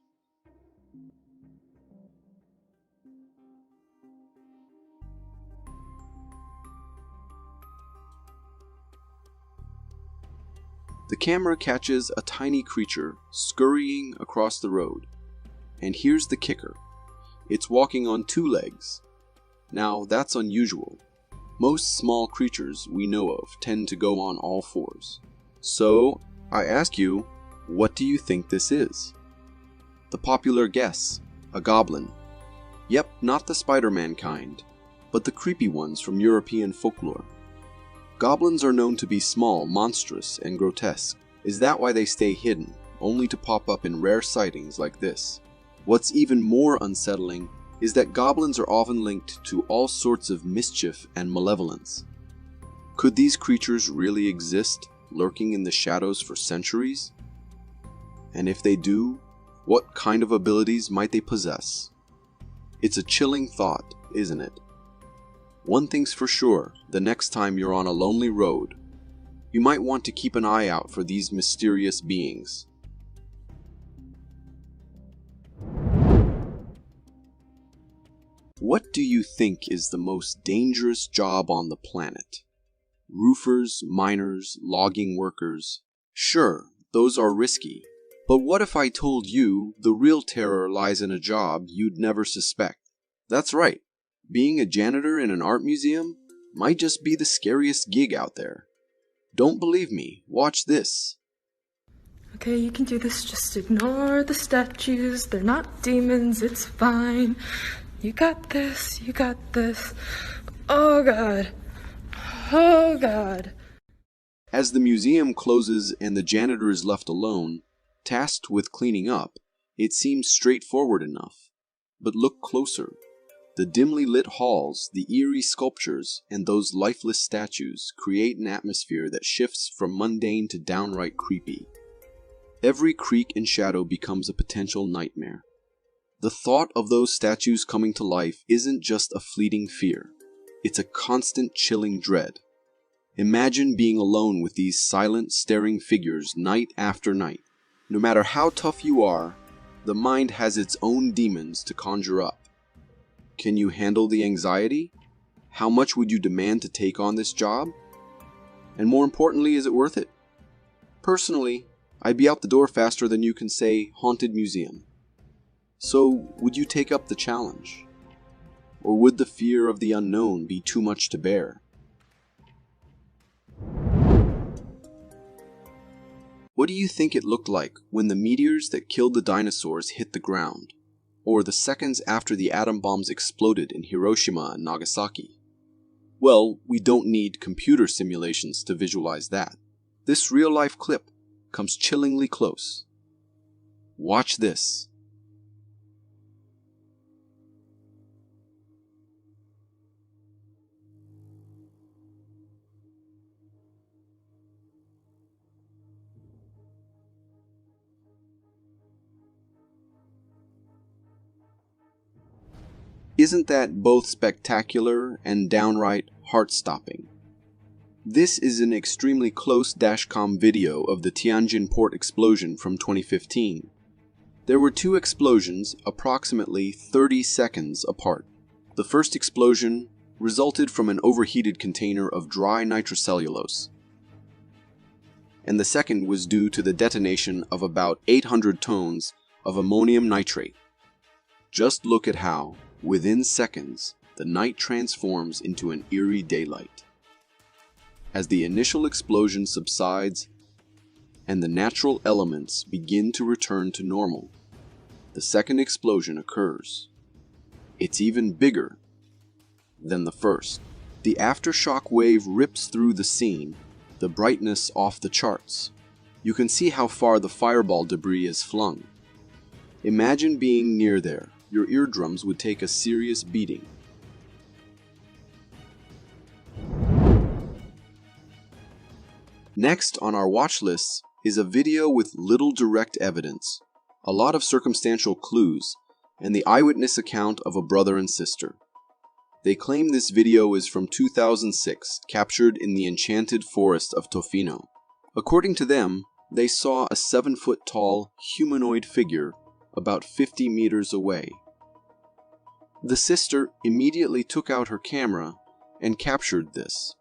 The camera catches a tiny creature scurrying across the road. And here's the kicker. It's walking on two legs. Now, that's unusual. Most small creatures we know of tend to go on all fours. So, I ask you, what do you think this is? The popular guess, a goblin. Yep, not the Spider-Man kind, but the creepy ones from European folklore. Goblins are known to be small, monstrous, and grotesque. Is that why they stay hidden, only to pop up in rare sightings like this? What's even more unsettling is that goblins are often linked to all sorts of mischief and malevolence. Could these creatures really exist, lurking in the shadows for centuries? And if they do, what kind of abilities might they possess? It's a chilling thought, isn't it? One thing's for sure, the next time you're on a lonely road, you might want to keep an eye out for these mysterious beings. What do you think is the most dangerous job on the planet? Roofers, miners, logging workers. Sure, those are risky. But what if I told you the real terror lies in a job you'd never suspect? That's right. Being a janitor in an art museum might just be the scariest gig out there. Don't believe me? Watch this. Okay, you can do this. Just ignore the statues. They're not demons. It's fine. You got this. You got this. Oh, God. Oh, God. As the museum closes and the janitor is left alone, tasked with cleaning up, it seems straightforward enough. But look closer. The dimly lit halls, the eerie sculptures, and those lifeless statues create an atmosphere that shifts from mundane to downright creepy. Every creak and shadow becomes a potential nightmare. The thought of those statues coming to life isn't just a fleeting fear. It's a constant chilling dread. Imagine being alone with these silent, staring figures night after night. No matter how tough you are, the mind has its own demons to conjure up. Can you handle the anxiety? How much would you demand to take on this job? And more importantly, is it worth it? Personally, I'd be out the door faster than you can say haunted museum. So, would you take up the challenge? Or would the fear of the unknown be too much to bear? What do you think it looked like when the meteors that killed the dinosaurs hit the ground? Or the seconds after the atom bombs exploded in Hiroshima and Nagasaki? Well, we don't need computer simulations to visualize that. This real-life clip comes chillingly close. Watch this. Isn't that both spectacular and downright heart-stopping? This is an extremely close dashcam video of the Tanjin port explosion from 2015. There were two explosions approximately 30 seconds apart. The first explosion resulted from an overheated container of dry nitrocellulose, and the second was due to the detonation of about 800 tons of ammonium nitrate. Just look at how, within seconds, the night transforms into an eerie daylight. As the initial explosion subsides and the natural elements begin to return to normal, the second explosion occurs. It's even bigger than the first. The aftershock wave rips through the scene, the brightness off the charts. You can see how far the fireball debris is flung. Imagine being near there. Your eardrums would take a serious beating. Next on our watch list is a video with little direct evidence, a lot of circumstantial clues, and the eyewitness account of a brother and sister. They claim this video is from 2006, captured in the enchanted forest of Tofino. According to them, they saw a 7-foot-tall humanoid figure about 50 meters away. The sister immediately took out her camera and captured this.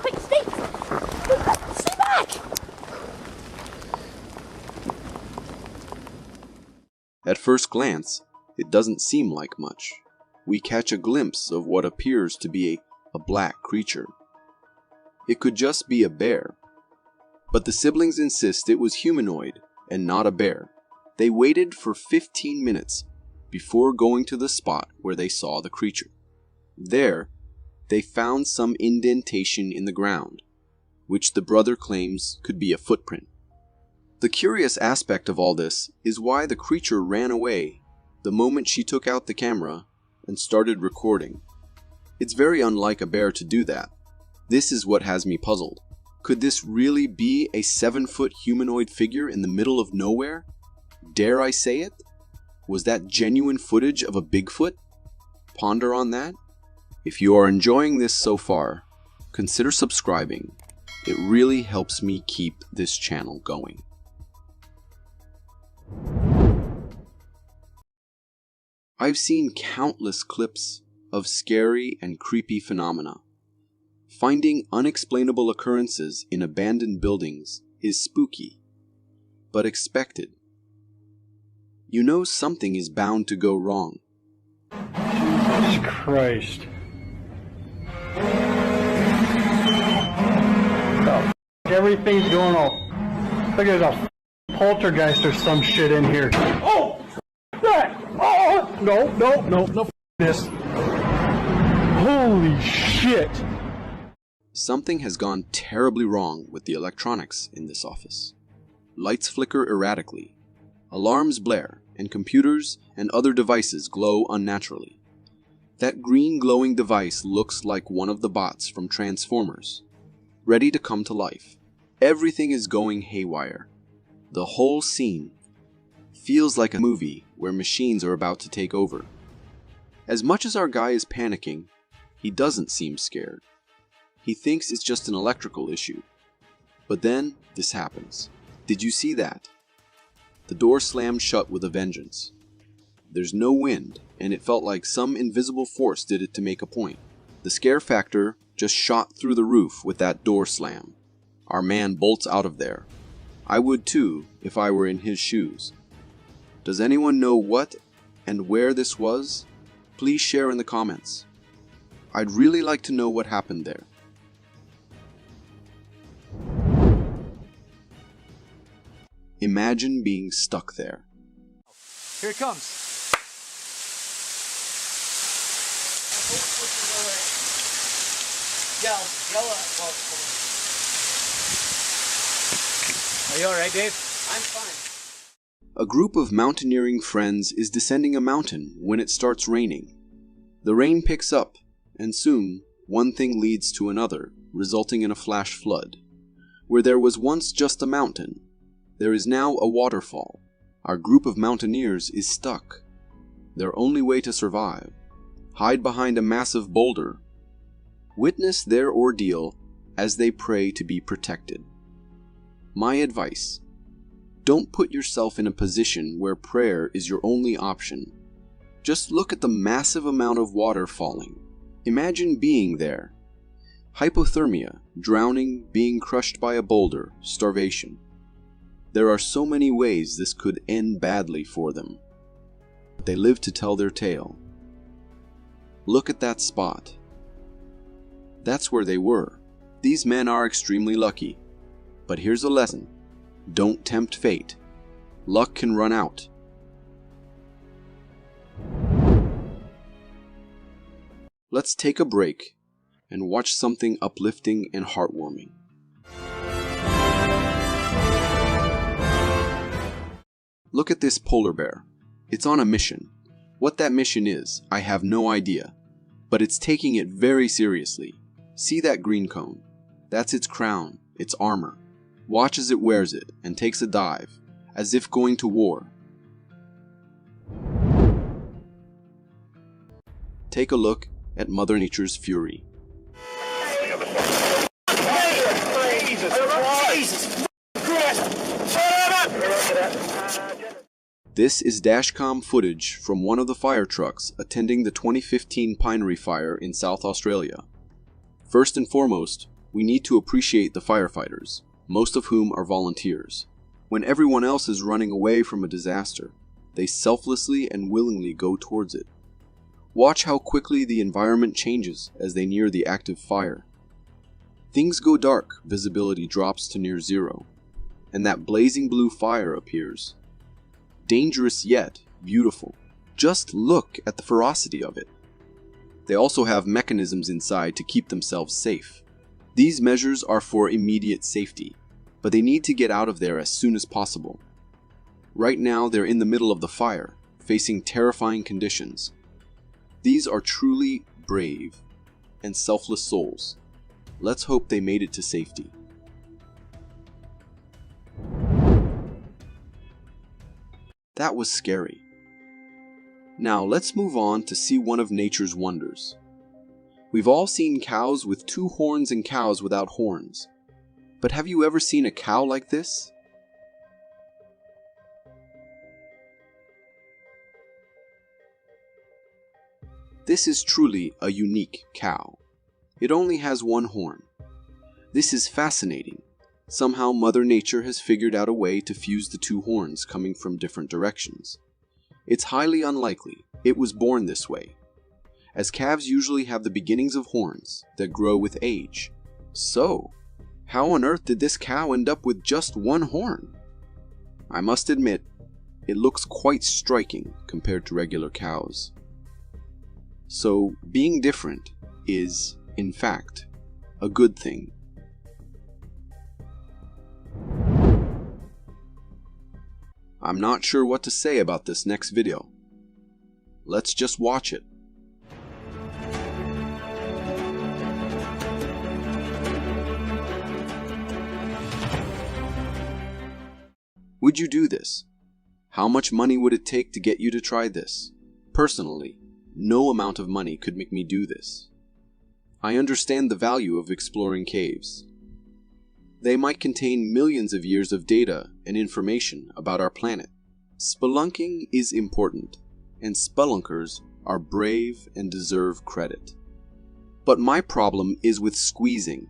Quick, stay! Stay back! At first glance, it doesn't seem like much. We catch a glimpse of what appears to be a black creature. It could just be a bear. But the siblings insist it was humanoid and not a bear. They waited for 15 minutes before going to the spot where they saw the creature. There, they found some indentation in the ground, which the brother claims could be a footprint. The curious aspect of all this is why the creature ran away the moment she took out the camera and started recording. It's very unlike a bear to do that. This is what has me puzzled. Could this really be a 7-foot humanoid figure in the middle of nowhere? Dare I say it? Was that genuine footage of a Bigfoot? Ponder on that. If you are enjoying this so far, consider subscribing. It really helps me keep this channel going. I've seen countless clips of scary and creepy phenomena. Finding unexplainable occurrences in abandoned buildings is spooky, but expected. You know something is bound to go wrong. Jesus Christ. everything's going off. Like there's a poltergeist or some shit in here. Oh! That! Oh! No, this. Holy shit! Something has gone terribly wrong with the electronics in this office. Lights flicker erratically, alarms blare, and computers and other devices glow unnaturally. That green glowing device looks like one of the bots from Transformers, ready to come to life. Everything is going haywire. The whole scene feels like a movie where machines are about to take over. As much as our guy is panicking, he doesn't seem scared. He thinks it's just an electrical issue. But then, this happens. Did you see that? The door slammed shut with a vengeance. There's no wind, and it felt like some invisible force did it to make a point. The scare factor just shot through the roof with that door slam. Our man bolts out of there. I would too, if I were in his shoes. Does anyone know what and where this was? Please share in the comments. I'd really like to know what happened there. Imagine being stuck there. Here it comes. Are you alright, Dave? I'm fine. A group of mountaineering friends is descending a mountain when it starts raining. The rain picks up, and soon one thing leads to another, resulting in a flash flood. Where there was once just a mountain, there is now a waterfall. Our group of mountaineers is stuck. Their only way to survive: hide behind a massive boulder. Witness their ordeal as they pray to be protected. My advice: don't put yourself in a position where prayer is your only option. Just look at the massive amount of water falling. Imagine being there. Hypothermia, drowning, being crushed by a boulder, starvation. There are so many ways this could end badly for them. But they live to tell their tale. Look at that spot. That's where they were. These men are extremely lucky. But here's a lesson. Don't tempt fate. Luck can run out. Let's take a break and watch something uplifting and heartwarming. Look at this polar bear. It's on a mission. What that mission is, I have no idea, but it's taking it very seriously. See that green cone? That's its crown, its armor. Watch as it wears it and takes a dive, as if going to war. Take a look at Mother Nature's fury. This is dashcam footage from one of the fire trucks attending the 2015 pinery fire in South Australia. First and foremost, we need to appreciate the firefighters, most of whom are volunteers. When everyone else is running away from a disaster, they selflessly and willingly go towards it. Watch how quickly the environment changes as they near the active fire. Things go dark, visibility drops to near zero, and that blazing blue fire appears. Dangerous yet beautiful. Just look at the ferocity of it. They also have mechanisms inside to keep themselves safe. These measures are for immediate safety, but they need to get out of there as soon as possible. Right now they're in the middle of the fire, facing terrifying conditions. These are truly brave and selfless souls. Let's hope they made it to safety. That was scary. Now let's move on to see one of nature's wonders. We've all seen cows with 2 horns and cows without horns. But have you ever seen a cow like this? This is truly a unique cow. It only has 1 horn. This is fascinating. Somehow Mother Nature has figured out a way to fuse the 2 horns coming from different directions. It's highly unlikely it was born this way, as calves usually have the beginnings of horns that grow with age. So, How on earth did this cow end up with just one horn? I must admit, it looks quite striking compared to regular cows. So, being different is, in fact, a good thing. I'm not sure what to say about this next video. Let's just watch it. Would you do this? How much money would it take to get you to try this? Personally, no amount of money could make me do this. I understand the value of exploring caves. They might contain millions of years of data and information about our planet. Spelunking is important, and spelunkers are brave and deserve credit. But my problem is with squeezing,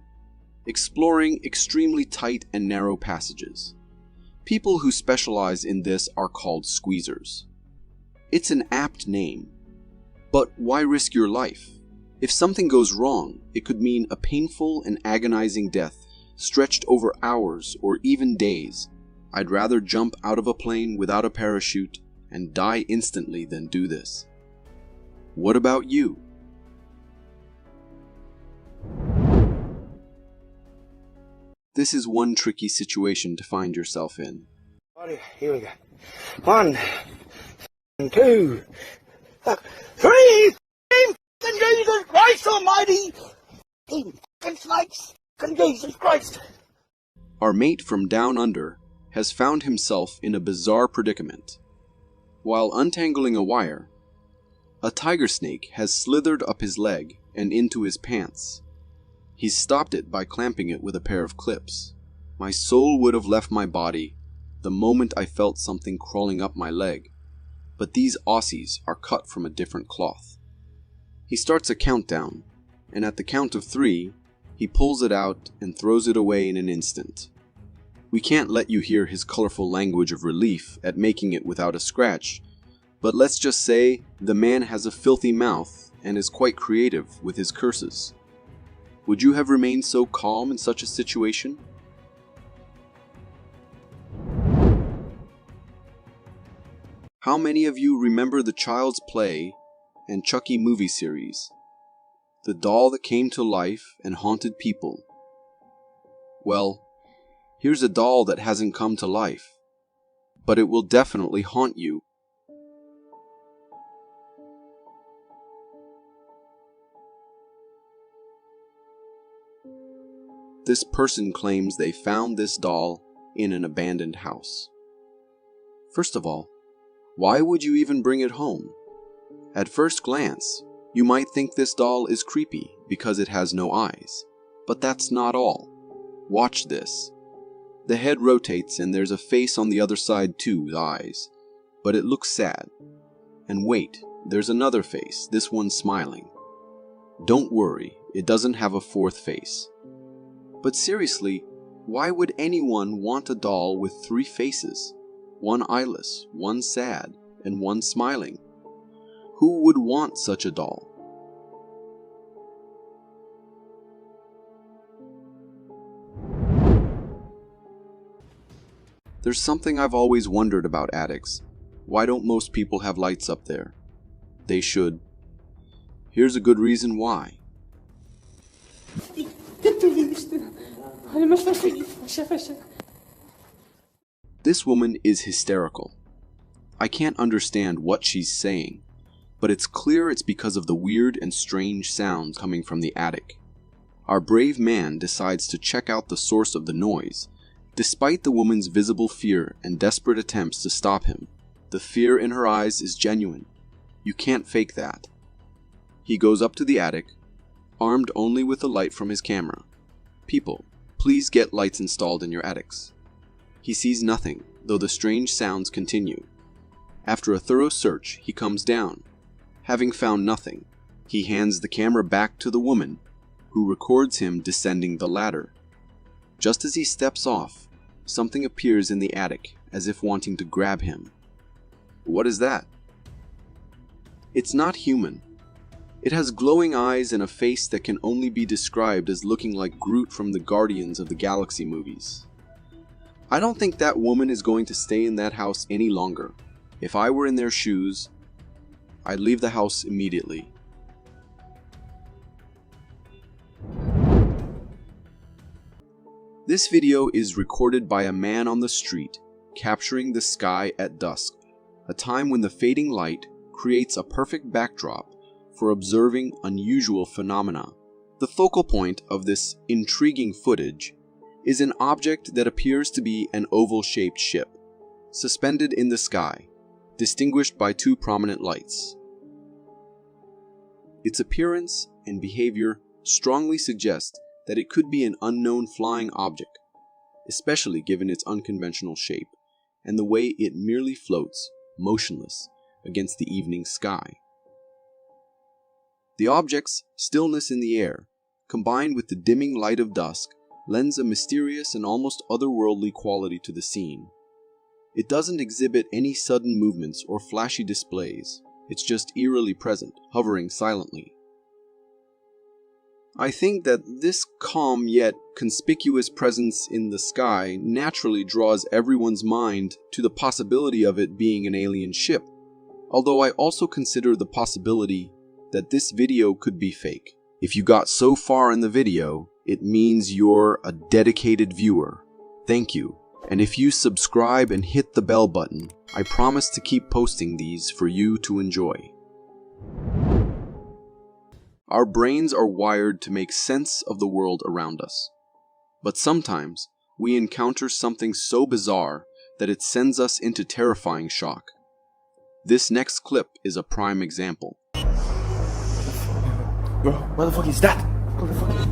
exploring extremely tight and narrow passages. People who specialize in this are called squeezers. It's an apt name, but why risk your life? If something goes wrong, it could mean a painful and agonizing death stretched over hours or even days. I'd rather jump out of a plane without a parachute and die instantly than do this. What about you? This is one tricky situation to find yourself in. Here we go. 1, 2, 3. Jesus Christ Almighty! Snakes! Jesus Christ! Our mate from down under has found himself in a bizarre predicament. While untangling a wire, a tiger snake has slithered up his leg and into his pants. He's stopped it by clamping it with a pair of clips. My soul would have left my body the moment I felt something crawling up my leg, but these Aussies are cut from a different cloth. He starts a countdown, and at the count of 3, he pulls it out and throws it away in an instant. We can't let you hear his colorful language of relief at making it without a scratch, but let's just say the man has a filthy mouth and is quite creative with his curses. Would you have remained so calm in such a situation? How many of you remember the Child's Play and Chucky movie series? The doll that came to life and haunted people. Well, here's a doll that hasn't come to life, but it will definitely haunt you. This person claims they found this doll in an abandoned house. First of all, why would you even bring it home? At first glance, you might think this doll is creepy because it has no eyes, but that's not all. Watch this. The head rotates and there's a face on the other side too with eyes, but it looks sad. And wait, there's another face, this one smiling. Don't worry, it doesn't have a fourth face. But seriously, why would anyone want a doll with 3 faces? One eyeless, one sad, and one smiling. Who would want such a doll? There's something I've always wondered about attics. Why don't most people have lights up there? They should. Here's a good reason why. This woman is hysterical. I can't understand what she's saying, but it's clear it's because of the weird and strange sounds coming from the attic. Our brave man decides to check out the source of the noise, despite the woman's visible fear and desperate attempts to stop him. The fear in her eyes is genuine. You can't fake that. He goes up to the attic, armed only with the light from his camera. People, please get lights installed in your attics. He sees nothing, though the strange sounds continue. After a thorough search, he comes down. Having found nothing, he hands the camera back to the woman, who records him descending the ladder. Just as he steps off, something appears in the attic, as if wanting to grab him. What is that? It's not human. It has glowing eyes and a face that can only be described as looking like Groot from the Guardians of the Galaxy movies. I don't think that woman is going to stay in that house any longer. If I were in their shoes, I'd leave the house immediately. This video is recorded by a man on the street, capturing the sky at dusk, a time when the fading light creates a perfect backdrop for observing unusual phenomena. The focal point of this intriguing footage is an object that appears to be an oval-shaped ship, suspended in the sky, distinguished by two prominent lights. Its appearance and behavior strongly suggest that it could be an unknown flying object, especially given its unconventional shape and the way it merely floats, motionless, against the evening sky. The object's stillness in the air, combined with the dimming light of dusk, lends a mysterious and almost otherworldly quality to the scene. It doesn't exhibit any sudden movements or flashy displays. It's just eerily present, hovering silently. I think that this calm yet conspicuous presence in the sky naturally draws everyone's mind to the possibility of it being an alien ship, although I also consider the possibility that this video could be fake. If you got so far in the video, it means you're a dedicated viewer. Thank you. And if you subscribe and hit the bell button, I promise to keep posting these for you to enjoy. Our brains are wired to make sense of the world around us. But sometimes, we encounter something so bizarre that it sends us into terrifying shock. This next clip is a prime example. Bro, what the fuck is that? What the fuck is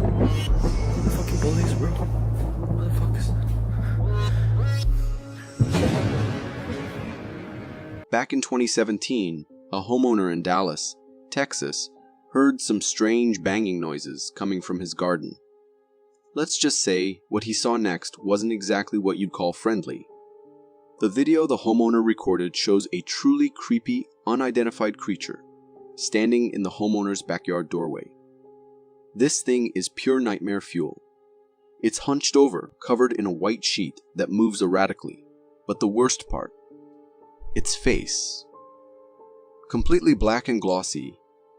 bro? What the fuck is that? Back in 2017, a homeowner in Dallas, Texas, heard some strange banging noises coming from his garden. Let's just say what he saw next wasn't exactly what you'd call friendly. The video the homeowner recorded shows a truly creepy, unidentified creature standing in the homeowner's backyard doorway. This thing is pure nightmare fuel. It's hunched over, covered in a white sheet that moves erratically. But the worst part, its face. Completely black and glossy,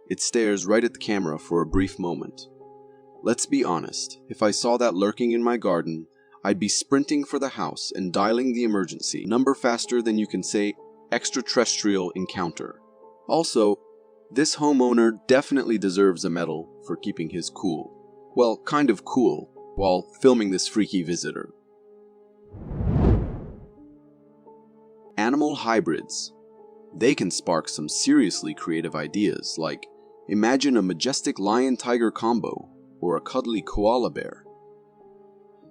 it stares right at the camera for a brief moment. Let's be honest, if I saw that lurking in my garden, I'd be sprinting for the house and dialing the emergency number faster than you can say extraterrestrial encounter. Also, this homeowner definitely deserves a medal for keeping his cool. Well, kind of cool, while filming this freaky visitor. Animal hybrids. They can spark some seriously creative ideas, like imagine a majestic lion-tiger combo, or a cuddly koala bear.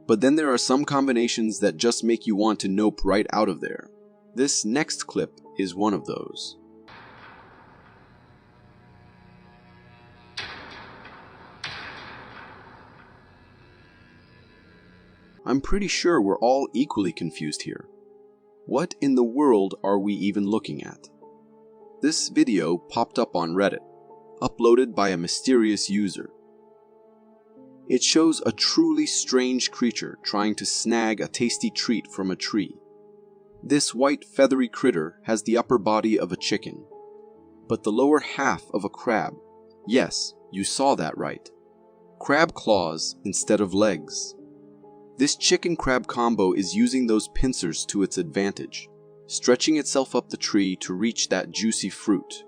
But then there are some combinations that just make you want to nope right out of there. This next clip is one of those. I'm pretty sure we're all equally confused here. What in the world are we even looking at? This video popped up on Reddit, uploaded by a mysterious user. It shows a truly strange creature trying to snag a tasty treat from a tree. This white feathery critter has the upper body of a chicken, but the lower half of a crab. Yes, you saw that right. Crab claws instead of legs. This chicken-crab combo is using those pincers to its advantage, stretching itself up the tree to reach that juicy fruit.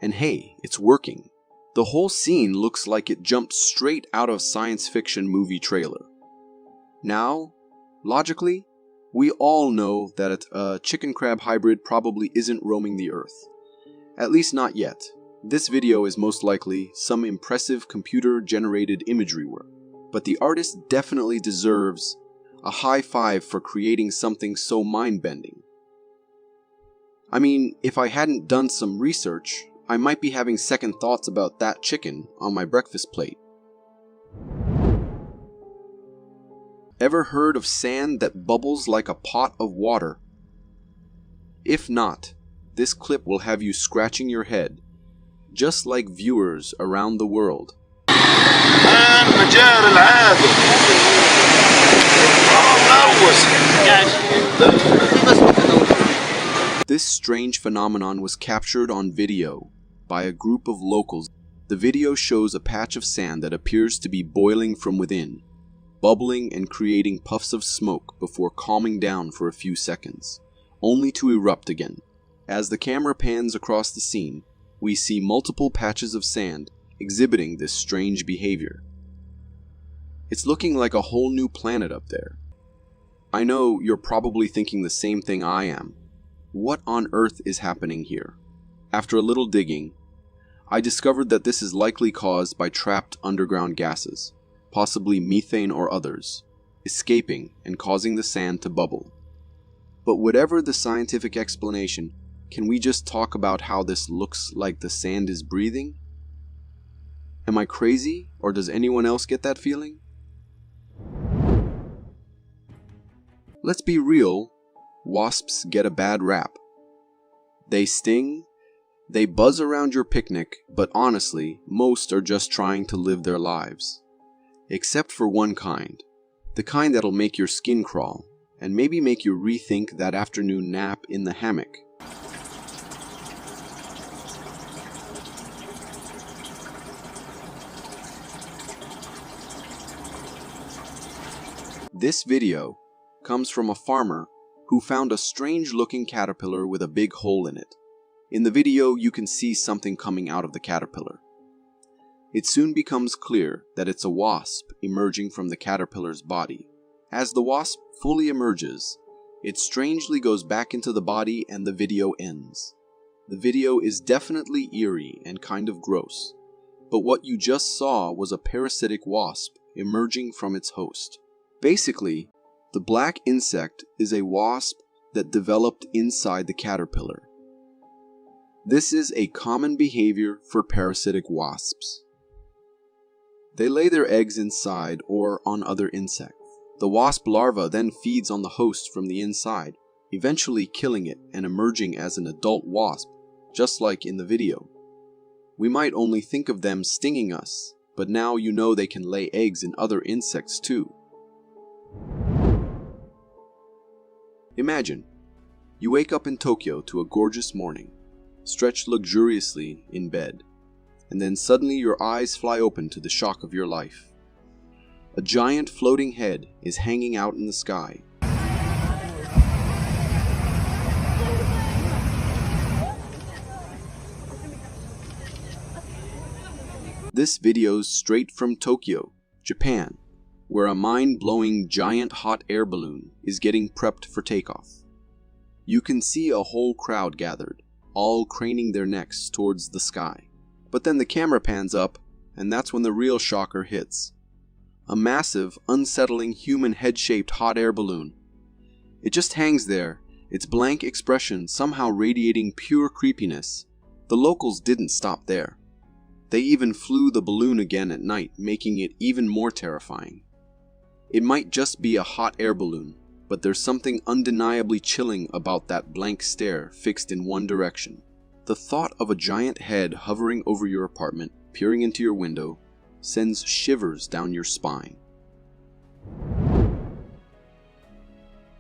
And hey, it's working. The whole scene looks like it jumped straight out of a science fiction movie trailer. Now, logically, we all know that a chicken-crab hybrid probably isn't roaming the earth. At least not yet. This video is most likely some impressive computer-generated imagery work. But the artist definitely deserves a high five for creating something so mind-bending. I mean, if I hadn't done some research, I might be having second thoughts about that chicken on my breakfast plate. Ever heard of sand that bubbles like a pot of water? If not, this clip will have you scratching your head. just like viewers around the world. This strange phenomenon was captured on video by a group of locals. The video shows a patch of sand that appears to be boiling from within, bubbling and creating puffs of smoke before calming down for a few seconds, only to erupt again. As the camera pans across the scene, we see multiple patches of sand exhibiting this strange behavior. It's looking like a whole new planet up there. I know you're probably thinking the same thing I am. What on earth is happening here? After a little digging, I discovered that this is likely caused by trapped underground gases, possibly methane or others, escaping and causing the sand to bubble. But whatever the scientific explanation, can we just talk about how this looks like the sand is breathing? Am I crazy, or does anyone else get that feeling? Let's be real, wasps get a bad rap. They sting, they buzz around your picnic, but honestly, most are just trying to live their lives. Except for one kind, the kind that'll make your skin crawl, and maybe make you rethink that afternoon nap in the hammock. This video comes from a farmer who found a strange-looking caterpillar with a big hole in it. In the video, you can see something coming out of the caterpillar. It soon becomes clear that it's a wasp emerging from the caterpillar's body. As the wasp fully emerges, it strangely goes back into the body and the video ends. The video is definitely eerie and kind of gross, but what you just saw was a parasitic wasp emerging from its host. Basically, the black insect is a wasp that developed inside the caterpillar. This is a common behavior for parasitic wasps. They lay their eggs inside or on other insects. The wasp larva then feeds on the host from the inside, eventually killing it and emerging as an adult wasp, just like in the video. We might only think of them stinging us, but now you know they can lay eggs in other insects too. Imagine, you wake up in Tokyo to a gorgeous morning, stretched luxuriously in bed, and then suddenly your eyes fly open to the shock of your life. A giant floating head is hanging out in the sky. This video's straight from Tokyo, Japan, where a mind-blowing giant hot air balloon is getting prepped for takeoff. You can see a whole crowd gathered, all craning their necks towards the sky. But then the camera pans up, and that's when the real shocker hits. A massive, unsettling human head-shaped hot air balloon. It just hangs there, its blank expression somehow radiating pure creepiness. The locals didn't stop there. They even flew the balloon again at night, making it even more terrifying. It might just be a hot air balloon, but there's something undeniably chilling about that blank stare fixed in one direction. The thought of a giant head hovering over your apartment, peering into your window, sends shivers down your spine.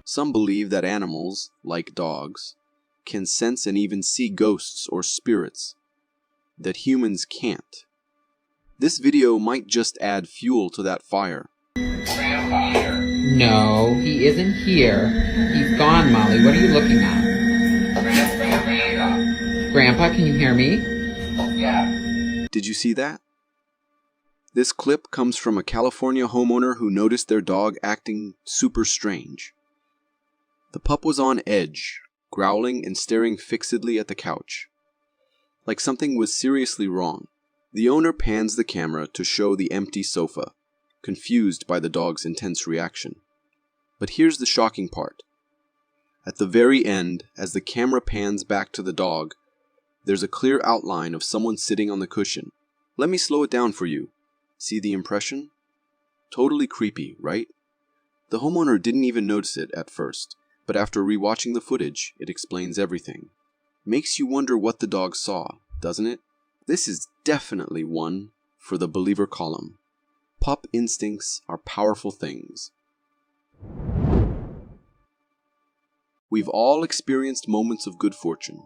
Some believe that animals, like dogs, can sense and even see ghosts or spirits that humans can't. This video might just add fuel to that fire. No, he isn't here. He's gone, Molly. What are you looking at? Grandpa, can you hear me? Yeah. Did you see that? This clip comes from a California homeowner who noticed their dog acting super strange. The pup was on edge, growling and staring fixedly at the couch, like something was seriously wrong. The owner pans the camera to show the empty sofa, confused by the dog's intense reaction. But here's the shocking part. At the very end, as the camera pans back to the dog, there's a clear outline of someone sitting on the cushion. Let me slow it down for you. See the impression? Totally creepy, right? The homeowner didn't even notice it at first, but after rewatching the footage, it explains everything. Makes you wonder what the dog saw, doesn't it? This is definitely one for the believer column. Pup instincts are powerful things. We've all experienced moments of good fortune,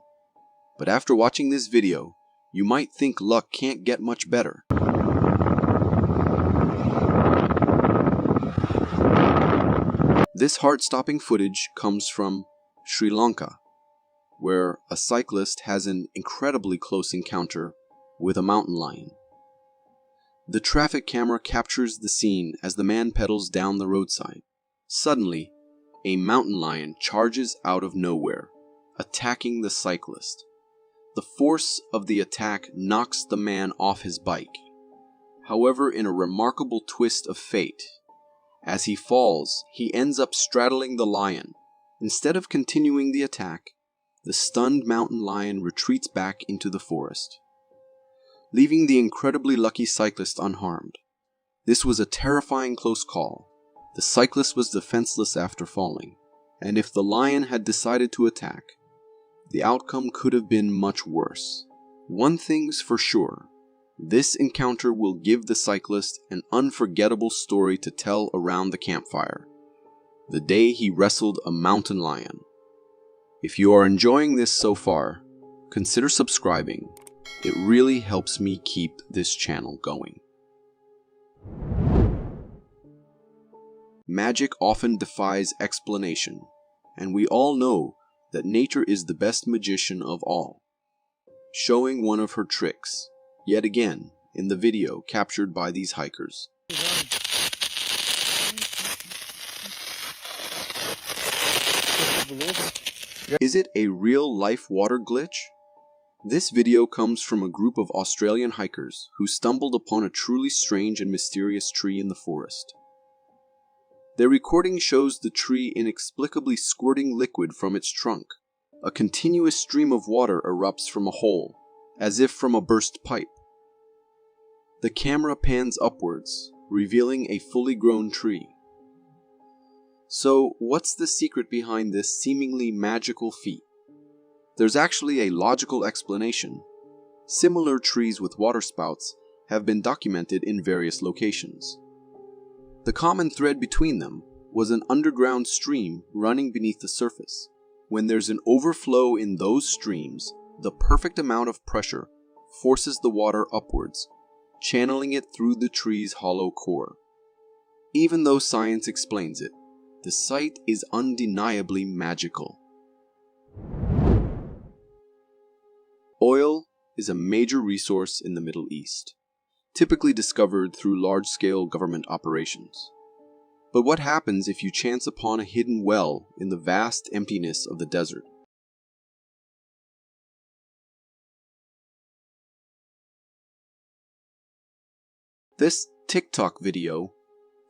but after watching this video, you might think luck can't get much better. This heart-stopping footage comes from Sri Lanka, where a cyclist has an incredibly close encounter with a mountain lion. The traffic camera captures the scene as the man pedals down the roadside. Suddenly, a mountain lion charges out of nowhere, attacking the cyclist. The force of the attack knocks the man off his bike. However, in a remarkable twist of fate, as he falls, he ends up straddling the lion. Instead of continuing the attack, the stunned mountain lion retreats back into the forest, leaving the incredibly lucky cyclist unharmed. This was a terrifying close call. The cyclist was defenseless after falling, and if the lion had decided to attack, the outcome could have been much worse. One thing's for sure, this encounter will give the cyclist an unforgettable story to tell around the campfire. The day he wrestled a mountain lion. If you are enjoying this so far, consider subscribing. It really helps me keep this channel going. Magic often defies explanation, and we all know that nature is the best magician of all, showing one of her tricks, yet again, in the video captured by these hikers. Is it a real-life water glitch? This video comes from a group of Australian hikers who stumbled upon a truly strange and mysterious tree in the forest. Their recording shows the tree inexplicably squirting liquid from its trunk. A continuous stream of water erupts from a hole, as if from a burst pipe. The camera pans upwards, revealing a fully grown tree. So, what's the secret behind this seemingly magical feat? There's actually a logical explanation. Similar trees with waterspouts have been documented in various locations. The common thread between them was an underground stream running beneath the surface. When there's an overflow in those streams, the perfect amount of pressure forces the water upwards, channeling it through the tree's hollow core. Even though science explains it, the sight is undeniably magical. Oil is a major resource in the Middle East, typically discovered through large-scale government operations. But what happens if you chance upon a hidden well in the vast emptiness of the desert? This TikTok video,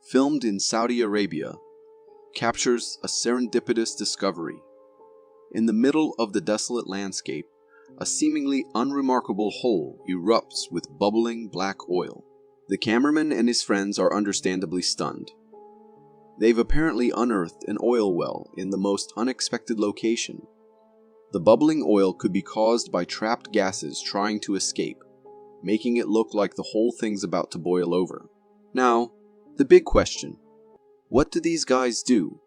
filmed in Saudi Arabia, captures a serendipitous discovery. In the middle of the desolate landscape, a seemingly unremarkable hole erupts with bubbling black oil. The cameraman and his friends are understandably stunned. They've apparently unearthed an oil well in the most unexpected location. The bubbling oil could be caused by trapped gases trying to escape, making it look like the whole thing's about to boil over. Now, the big question: what do these guys do?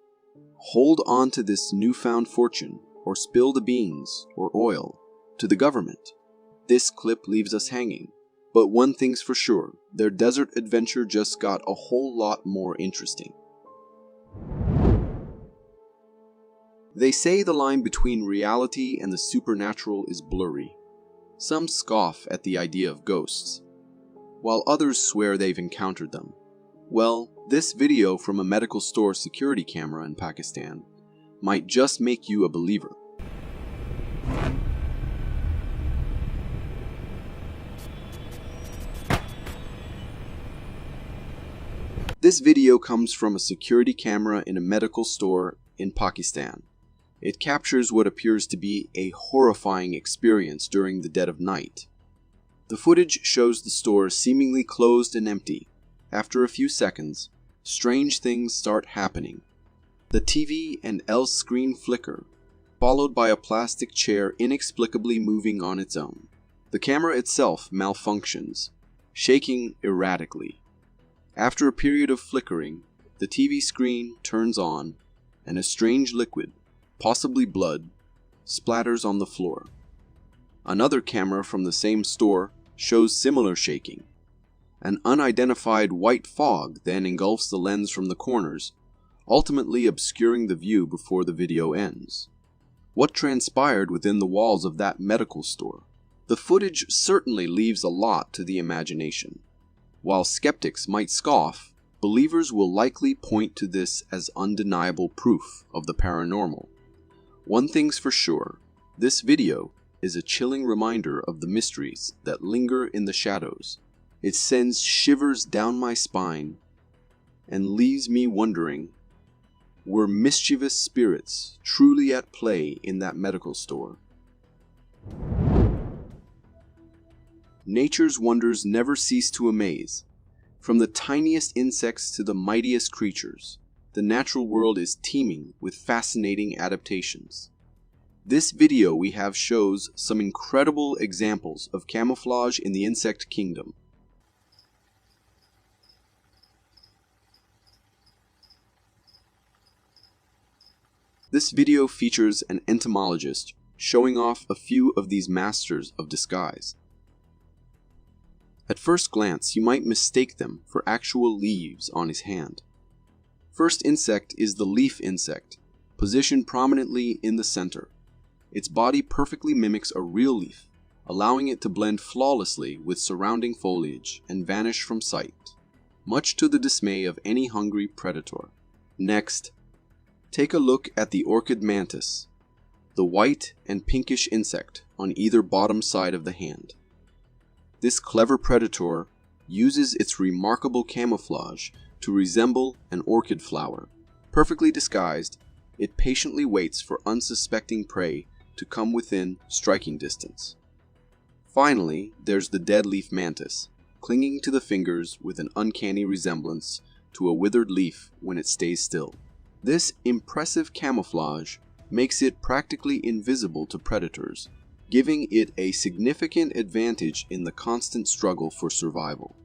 Hold on to this newfound fortune, or spill the beans, or oil, to the government? This clip leaves us hanging. But one thing's for sure, their desert adventure just got a whole lot more interesting. They say the line between reality and the supernatural is blurry. Some scoff at the idea of ghosts, while others swear they've encountered them. Well, this video from a medical store security camera in Pakistan might just make you a believer. This video comes from a security camera in a medical store in Pakistan. It captures what appears to be a horrifying experience during the dead of night. The footage shows the store seemingly closed and empty. After a few seconds, strange things start happening. The TV and L screen flicker, followed by a plastic chair inexplicably moving on its own. The camera itself malfunctions, shaking erratically. After a period of flickering, the TV screen turns on, and a strange liquid, possibly blood, splatters on the floor. Another camera from the same store shows similar shaking. An unidentified white fog then engulfs the lens from the corners, ultimately obscuring the view before the video ends. What transpired within the walls of that medical store? The footage certainly leaves a lot to the imagination. While skeptics might scoff, believers will likely point to this as undeniable proof of the paranormal. One thing's for sure, this video is a chilling reminder of the mysteries that linger in the shadows. It sends shivers down my spine and leaves me wondering, were mischievous spirits truly at play in that medical store? Nature's wonders never cease to amaze. From the tiniest insects to the mightiest creatures, the natural world is teeming with fascinating adaptations. This video we have shows some incredible examples of camouflage in the insect kingdom. This video features an entomologist showing off a few of these masters of disguise. At first glance, you might mistake them for actual leaves on his hand. First insect is the leaf insect, positioned prominently in the center. Its body perfectly mimics a real leaf, allowing it to blend flawlessly with surrounding foliage and vanish from sight, much to the dismay of any hungry predator. Next, take a look at the orchid mantis, the white and pinkish insect on either bottom side of the hand. This clever predator uses its remarkable camouflage to resemble an orchid flower. Perfectly disguised, it patiently waits for unsuspecting prey to come within striking distance. Finally, there's the dead leaf mantis, clinging to the fingers with an uncanny resemblance to a withered leaf when it stays still. This impressive camouflage makes it practically invisible to predators, giving it a significant advantage in the constant struggle for survival.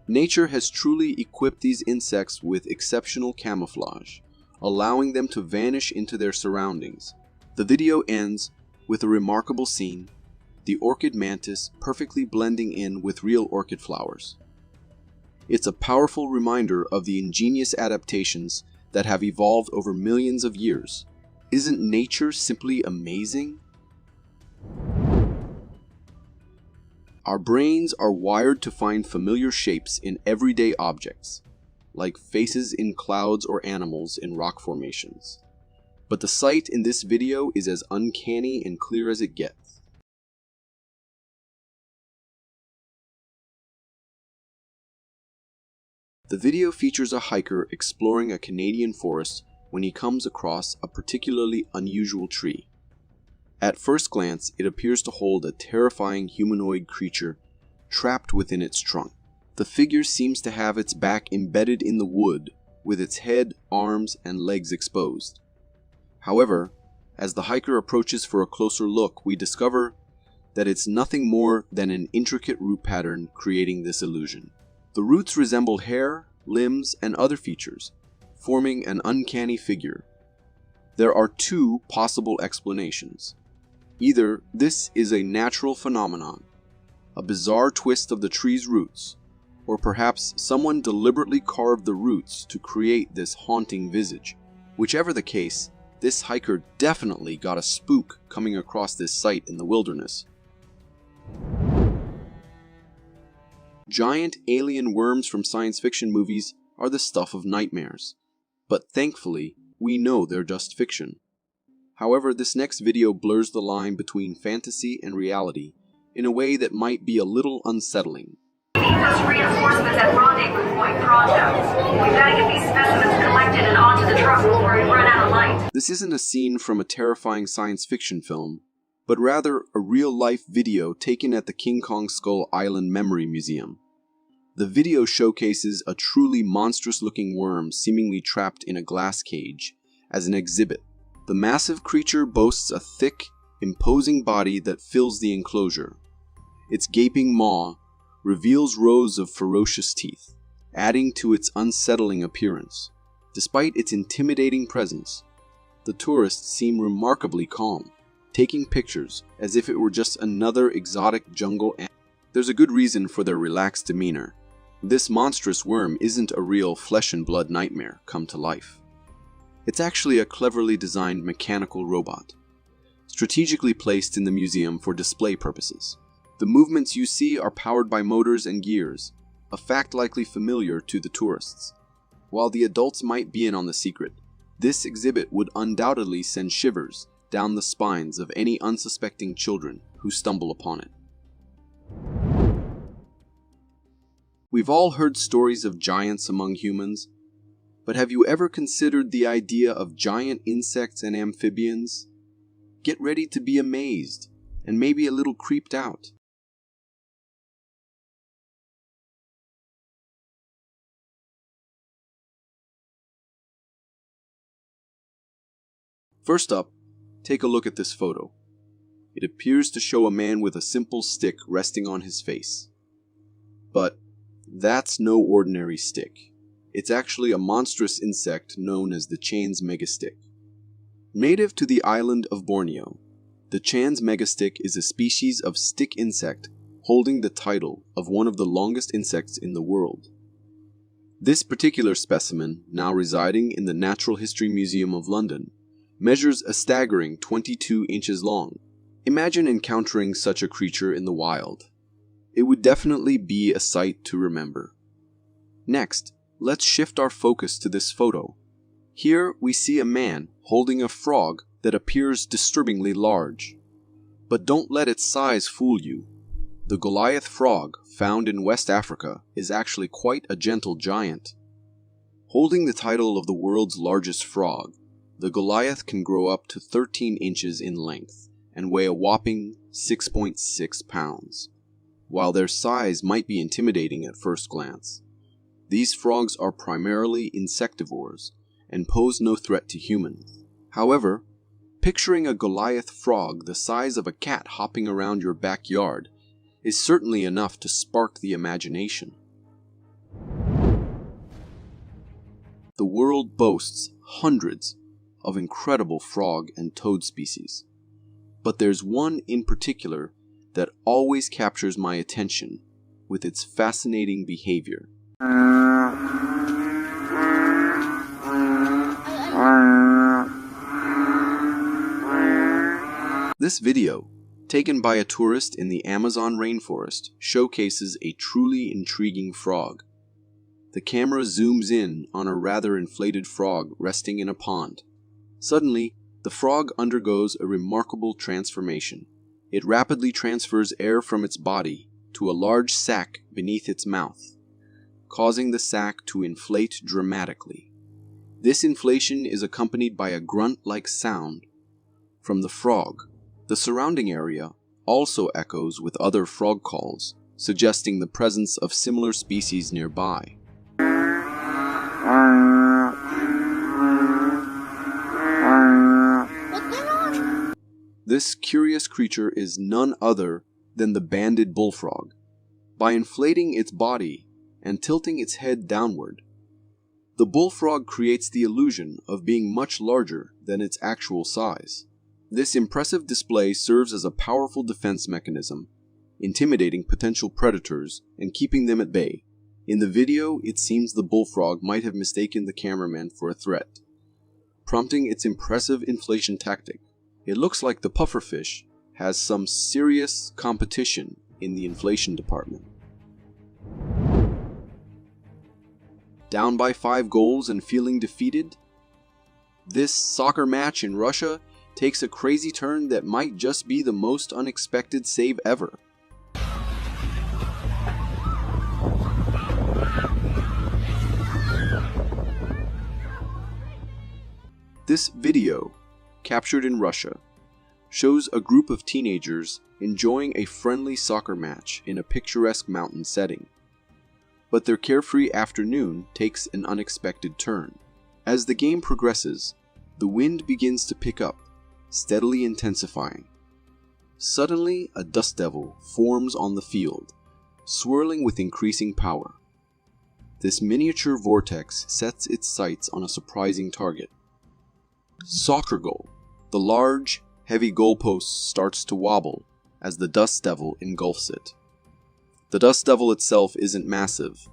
Nature has truly equipped these insects with exceptional camouflage, allowing them to vanish into their surroundings. The video ends with a remarkable scene, the orchid mantis perfectly blending in with real orchid flowers. It's a powerful reminder of the ingenious adaptations that have evolved over millions of years. Isn't nature simply amazing? Our brains are wired to find familiar shapes in everyday objects, like faces in clouds or animals in rock formations. But the sight in this video is as uncanny and clear as it gets. The video features a hiker exploring a Canadian forest when he comes across a particularly unusual tree. At first glance, it appears to hold a terrifying humanoid creature trapped within its trunk. The figure seems to have its back embedded in the wood, with its head, arms, and legs exposed. However, as the hiker approaches for a closer look, we discover that it's nothing more than an intricate root pattern creating this illusion. The roots resemble hair, limbs, and other features, forming an uncanny figure. There are two possible explanations. Either this is a natural phenomenon, a bizarre twist of the tree's roots, or perhaps someone deliberately carved the roots to create this haunting visage. Whichever the case, this hiker definitely got a spook coming across this site in the wilderness. Giant alien worms from science fiction movies are the stuff of nightmares, but thankfully, we know they're just fiction. However, this next video blurs the line between fantasy and reality in a way that might be a little unsettling. Reinforcements at Rendezvous Point Pronto. We've got to get these specimens collected and onto the truck before we run out of light. This isn't a scene from a terrifying science fiction film, but rather a real-life video taken at the King Kong Skull Island Memory Museum. The video showcases a truly monstrous-looking worm seemingly trapped in a glass cage as an exhibit. The massive creature boasts a thick, imposing body that fills the enclosure, Its gaping maw reveals rows of ferocious teeth, adding to its unsettling appearance. Despite its intimidating presence, the tourists seem remarkably calm, taking pictures as if it were just another exotic jungle animal. There's a good reason for their relaxed demeanor. This monstrous worm isn't a real flesh and blood nightmare come to life. It's actually a cleverly designed mechanical robot, strategically placed in the museum for display purposes. The movements you see are powered by motors and gears, a fact likely familiar to the tourists. While the adults might be in on the secret, this exhibit would undoubtedly send shivers down the spines of any unsuspecting children who stumble upon it. We've all heard stories of giants among humans, but have you ever considered the idea of giant insects and amphibians? Get ready to be amazed, and maybe a little creeped out. First up, take a look at this photo. It appears to show a man with a simple stick resting on his face. But that's no ordinary stick. It's actually a monstrous insect known as the Chan's megastick. Native to the island of Borneo, the Chan's megastick is a species of stick insect holding the title of one of the longest insects in the world. This particular specimen, now residing in the Natural History Museum of London, measures a staggering 22 inches long. Imagine encountering such a creature in the wild. It would definitely be a sight to remember. Next, let's shift our focus to this photo. Here we see a man holding a frog that appears disturbingly large. But don't let its size fool you. The Goliath frog, found in West Africa, is actually quite a gentle giant. Holding the title of the world's largest frog, the Goliath can grow up to 13 inches in length and weigh a whopping 6.6 pounds. While their size might be intimidating at first glance, these frogs are primarily insectivores and pose no threat to humans. However, picturing a Goliath frog the size of a cat hopping around your backyard is certainly enough to spark the imagination. The world boasts hundreds of incredible frog and toad species, but there's one in particular that always captures my attention with its fascinating behavior. This video, taken by a tourist in the Amazon rainforest, showcases a truly intriguing frog. The camera zooms in on a rather inflated frog resting in a pond. Suddenly, the frog undergoes a remarkable transformation. It rapidly transfers air from its body to a large sac beneath its mouth, causing the sac to inflate dramatically. This inflation is accompanied by a grunt-like sound from the frog. The surrounding area also echoes with other frog calls, suggesting the presence of similar species nearby. This curious creature is none other than the banded bullfrog. By inflating its body and tilting its head downward, the bullfrog creates the illusion of being much larger than its actual size. This impressive display serves as a powerful defense mechanism, intimidating potential predators and keeping them at bay. In the video, it seems the bullfrog might have mistaken the cameraman for a threat, prompting its impressive inflation tactic. It looks like the pufferfish has some serious competition in the inflation department. Down by 5 goals and feeling defeated? This soccer match in Russia takes a crazy turn that might just be the most unexpected save ever. This video, captured in Russia, shows a group of teenagers enjoying a friendly soccer match in a picturesque mountain setting. But their carefree afternoon takes an unexpected turn. As the game progresses, the wind begins to pick up, steadily intensifying. Suddenly, a dust devil forms on the field, swirling with increasing power. This miniature vortex sets its sights on a surprising target. Soccer goal. The large, heavy goalpost starts to wobble as the dust devil engulfs it. The dust devil itself isn't massive,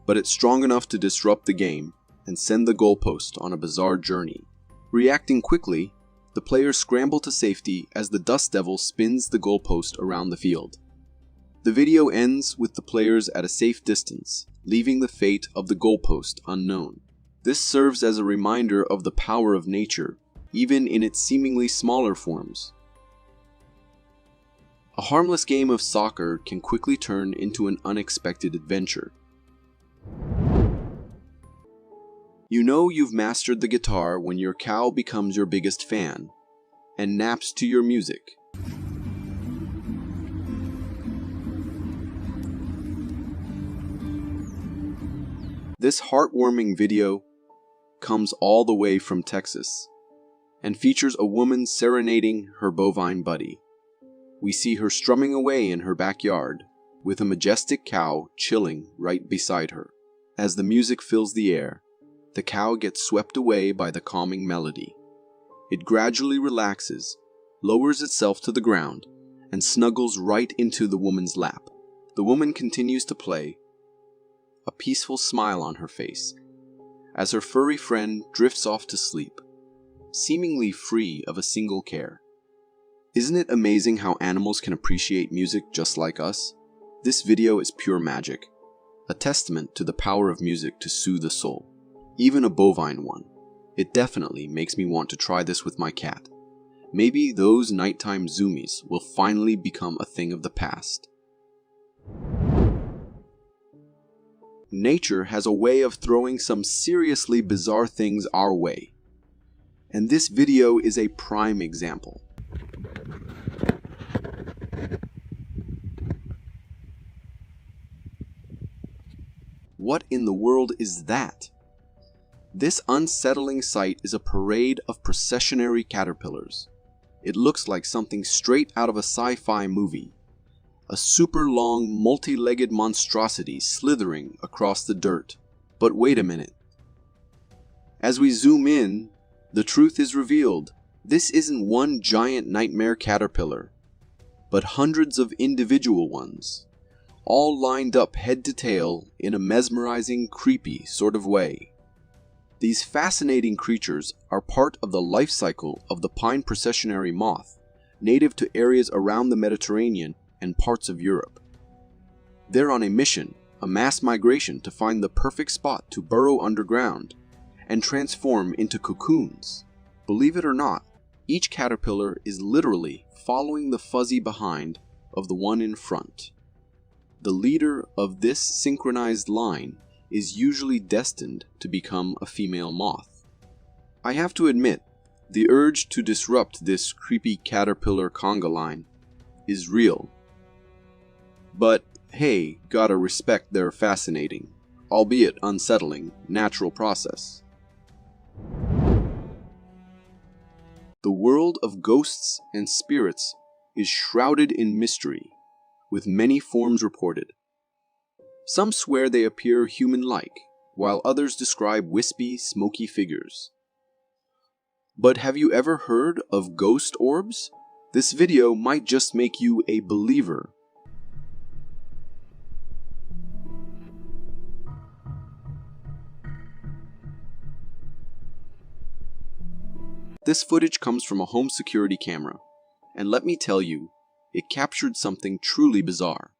but it's strong enough to disrupt the game and send the goalpost on a bizarre journey. Reacting quickly, the players scramble to safety as the dust devil spins the goalpost around the field. The video ends with the players at a safe distance, leaving the fate of the goalpost unknown. This serves as a reminder of the power of nature, even in its seemingly smaller forms. A harmless game of soccer can quickly turn into an unexpected adventure. You know you've mastered the guitar when your cow becomes your biggest fan and naps to your music. This heartwarming video comes all the way from Texas and features a woman serenading her bovine buddy. We see her strumming away in her backyard with a majestic cow chilling right beside her. As the music fills the air, the cow gets swept away by the calming melody. It gradually relaxes, lowers itself to the ground, and snuggles right into the woman's lap. The woman continues to play, a peaceful smile on her face, as her furry friend drifts off to sleep, seemingly free of a single care. Isn't it amazing how animals can appreciate music just like us? This video is pure magic, a testament to the power of music to soothe the soul, even a bovine one. It definitely makes me want to try this with my cat. Maybe those nighttime zoomies will finally become a thing of the past. Nature has a way of throwing some seriously bizarre things our way, and this video is a prime example. What in the world is that? This unsettling sight is a parade of processionary caterpillars. It looks like something straight out of a sci-fi movie. A super long, multi-legged monstrosity slithering across the dirt. But wait a minute. As we zoom in, the truth is revealed. This isn't one giant nightmare caterpillar, but hundreds of individual ones, all lined up head to tail in a mesmerizing, creepy sort of way. These fascinating creatures are part of the life cycle of the pine processionary moth, native to areas around the Mediterranean and parts of Europe. They're on a mission, a mass migration to find the perfect spot to burrow underground and transform into cocoons. Believe it or not, each caterpillar is literally following the fuzzy behind of the one in front. The leader of this synchronized line is usually destined to become a female moth. I have to admit, the urge to disrupt this creepy caterpillar conga line is real. But hey, gotta respect their fascinating, albeit unsettling, natural process. The world of ghosts and spirits is shrouded in mystery, with many forms reported. Some swear they appear human-like, while others describe wispy, smoky figures. But have you ever heard of ghost orbs? This video might just make you a believer. This footage comes from a home security camera, and let me tell you, it captured something truly bizarre.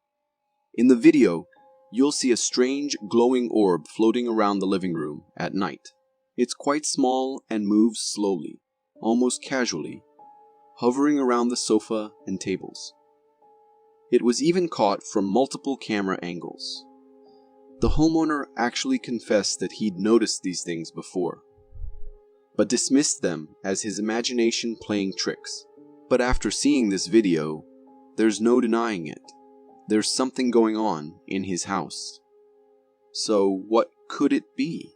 In the video, you'll see a strange, glowing orb floating around the living room at night. It's quite small and moves slowly, almost casually, hovering around the sofa and tables. It was even caught from multiple camera angles. The homeowner actually confessed that he'd noticed these things before, but dismissed them as his imagination playing tricks. But after seeing this video, there's no denying it. There's something going on in his house. So what could it be?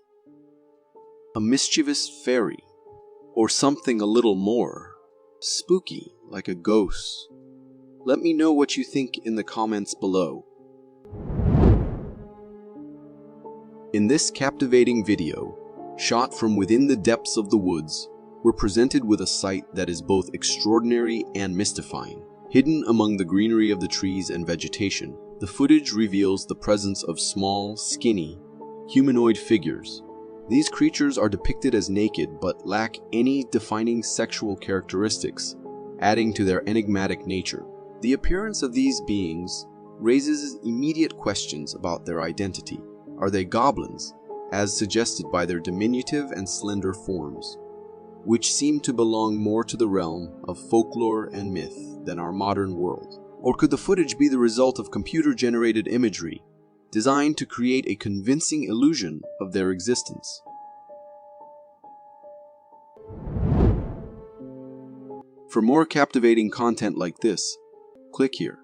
A mischievous fairy? Or something a little more spooky, like a ghost? Let me know what you think in the comments below. In this captivating video, shot from within the depths of the woods, we're presented with a sight that is both extraordinary and mystifying. Hidden among the greenery of the trees and vegetation, the footage reveals the presence of small, skinny, humanoid figures. These creatures are depicted as naked but lack any defining sexual characteristics, adding to their enigmatic nature. The appearance of these beings raises immediate questions about their identity. Are they goblins, as suggested by their diminutive and slender forms, which seem to belong more to the realm of folklore and myth than our modern world? Or could the footage be the result of computer-generated imagery, designed to create a convincing illusion of their existence? For more captivating content like this, click here.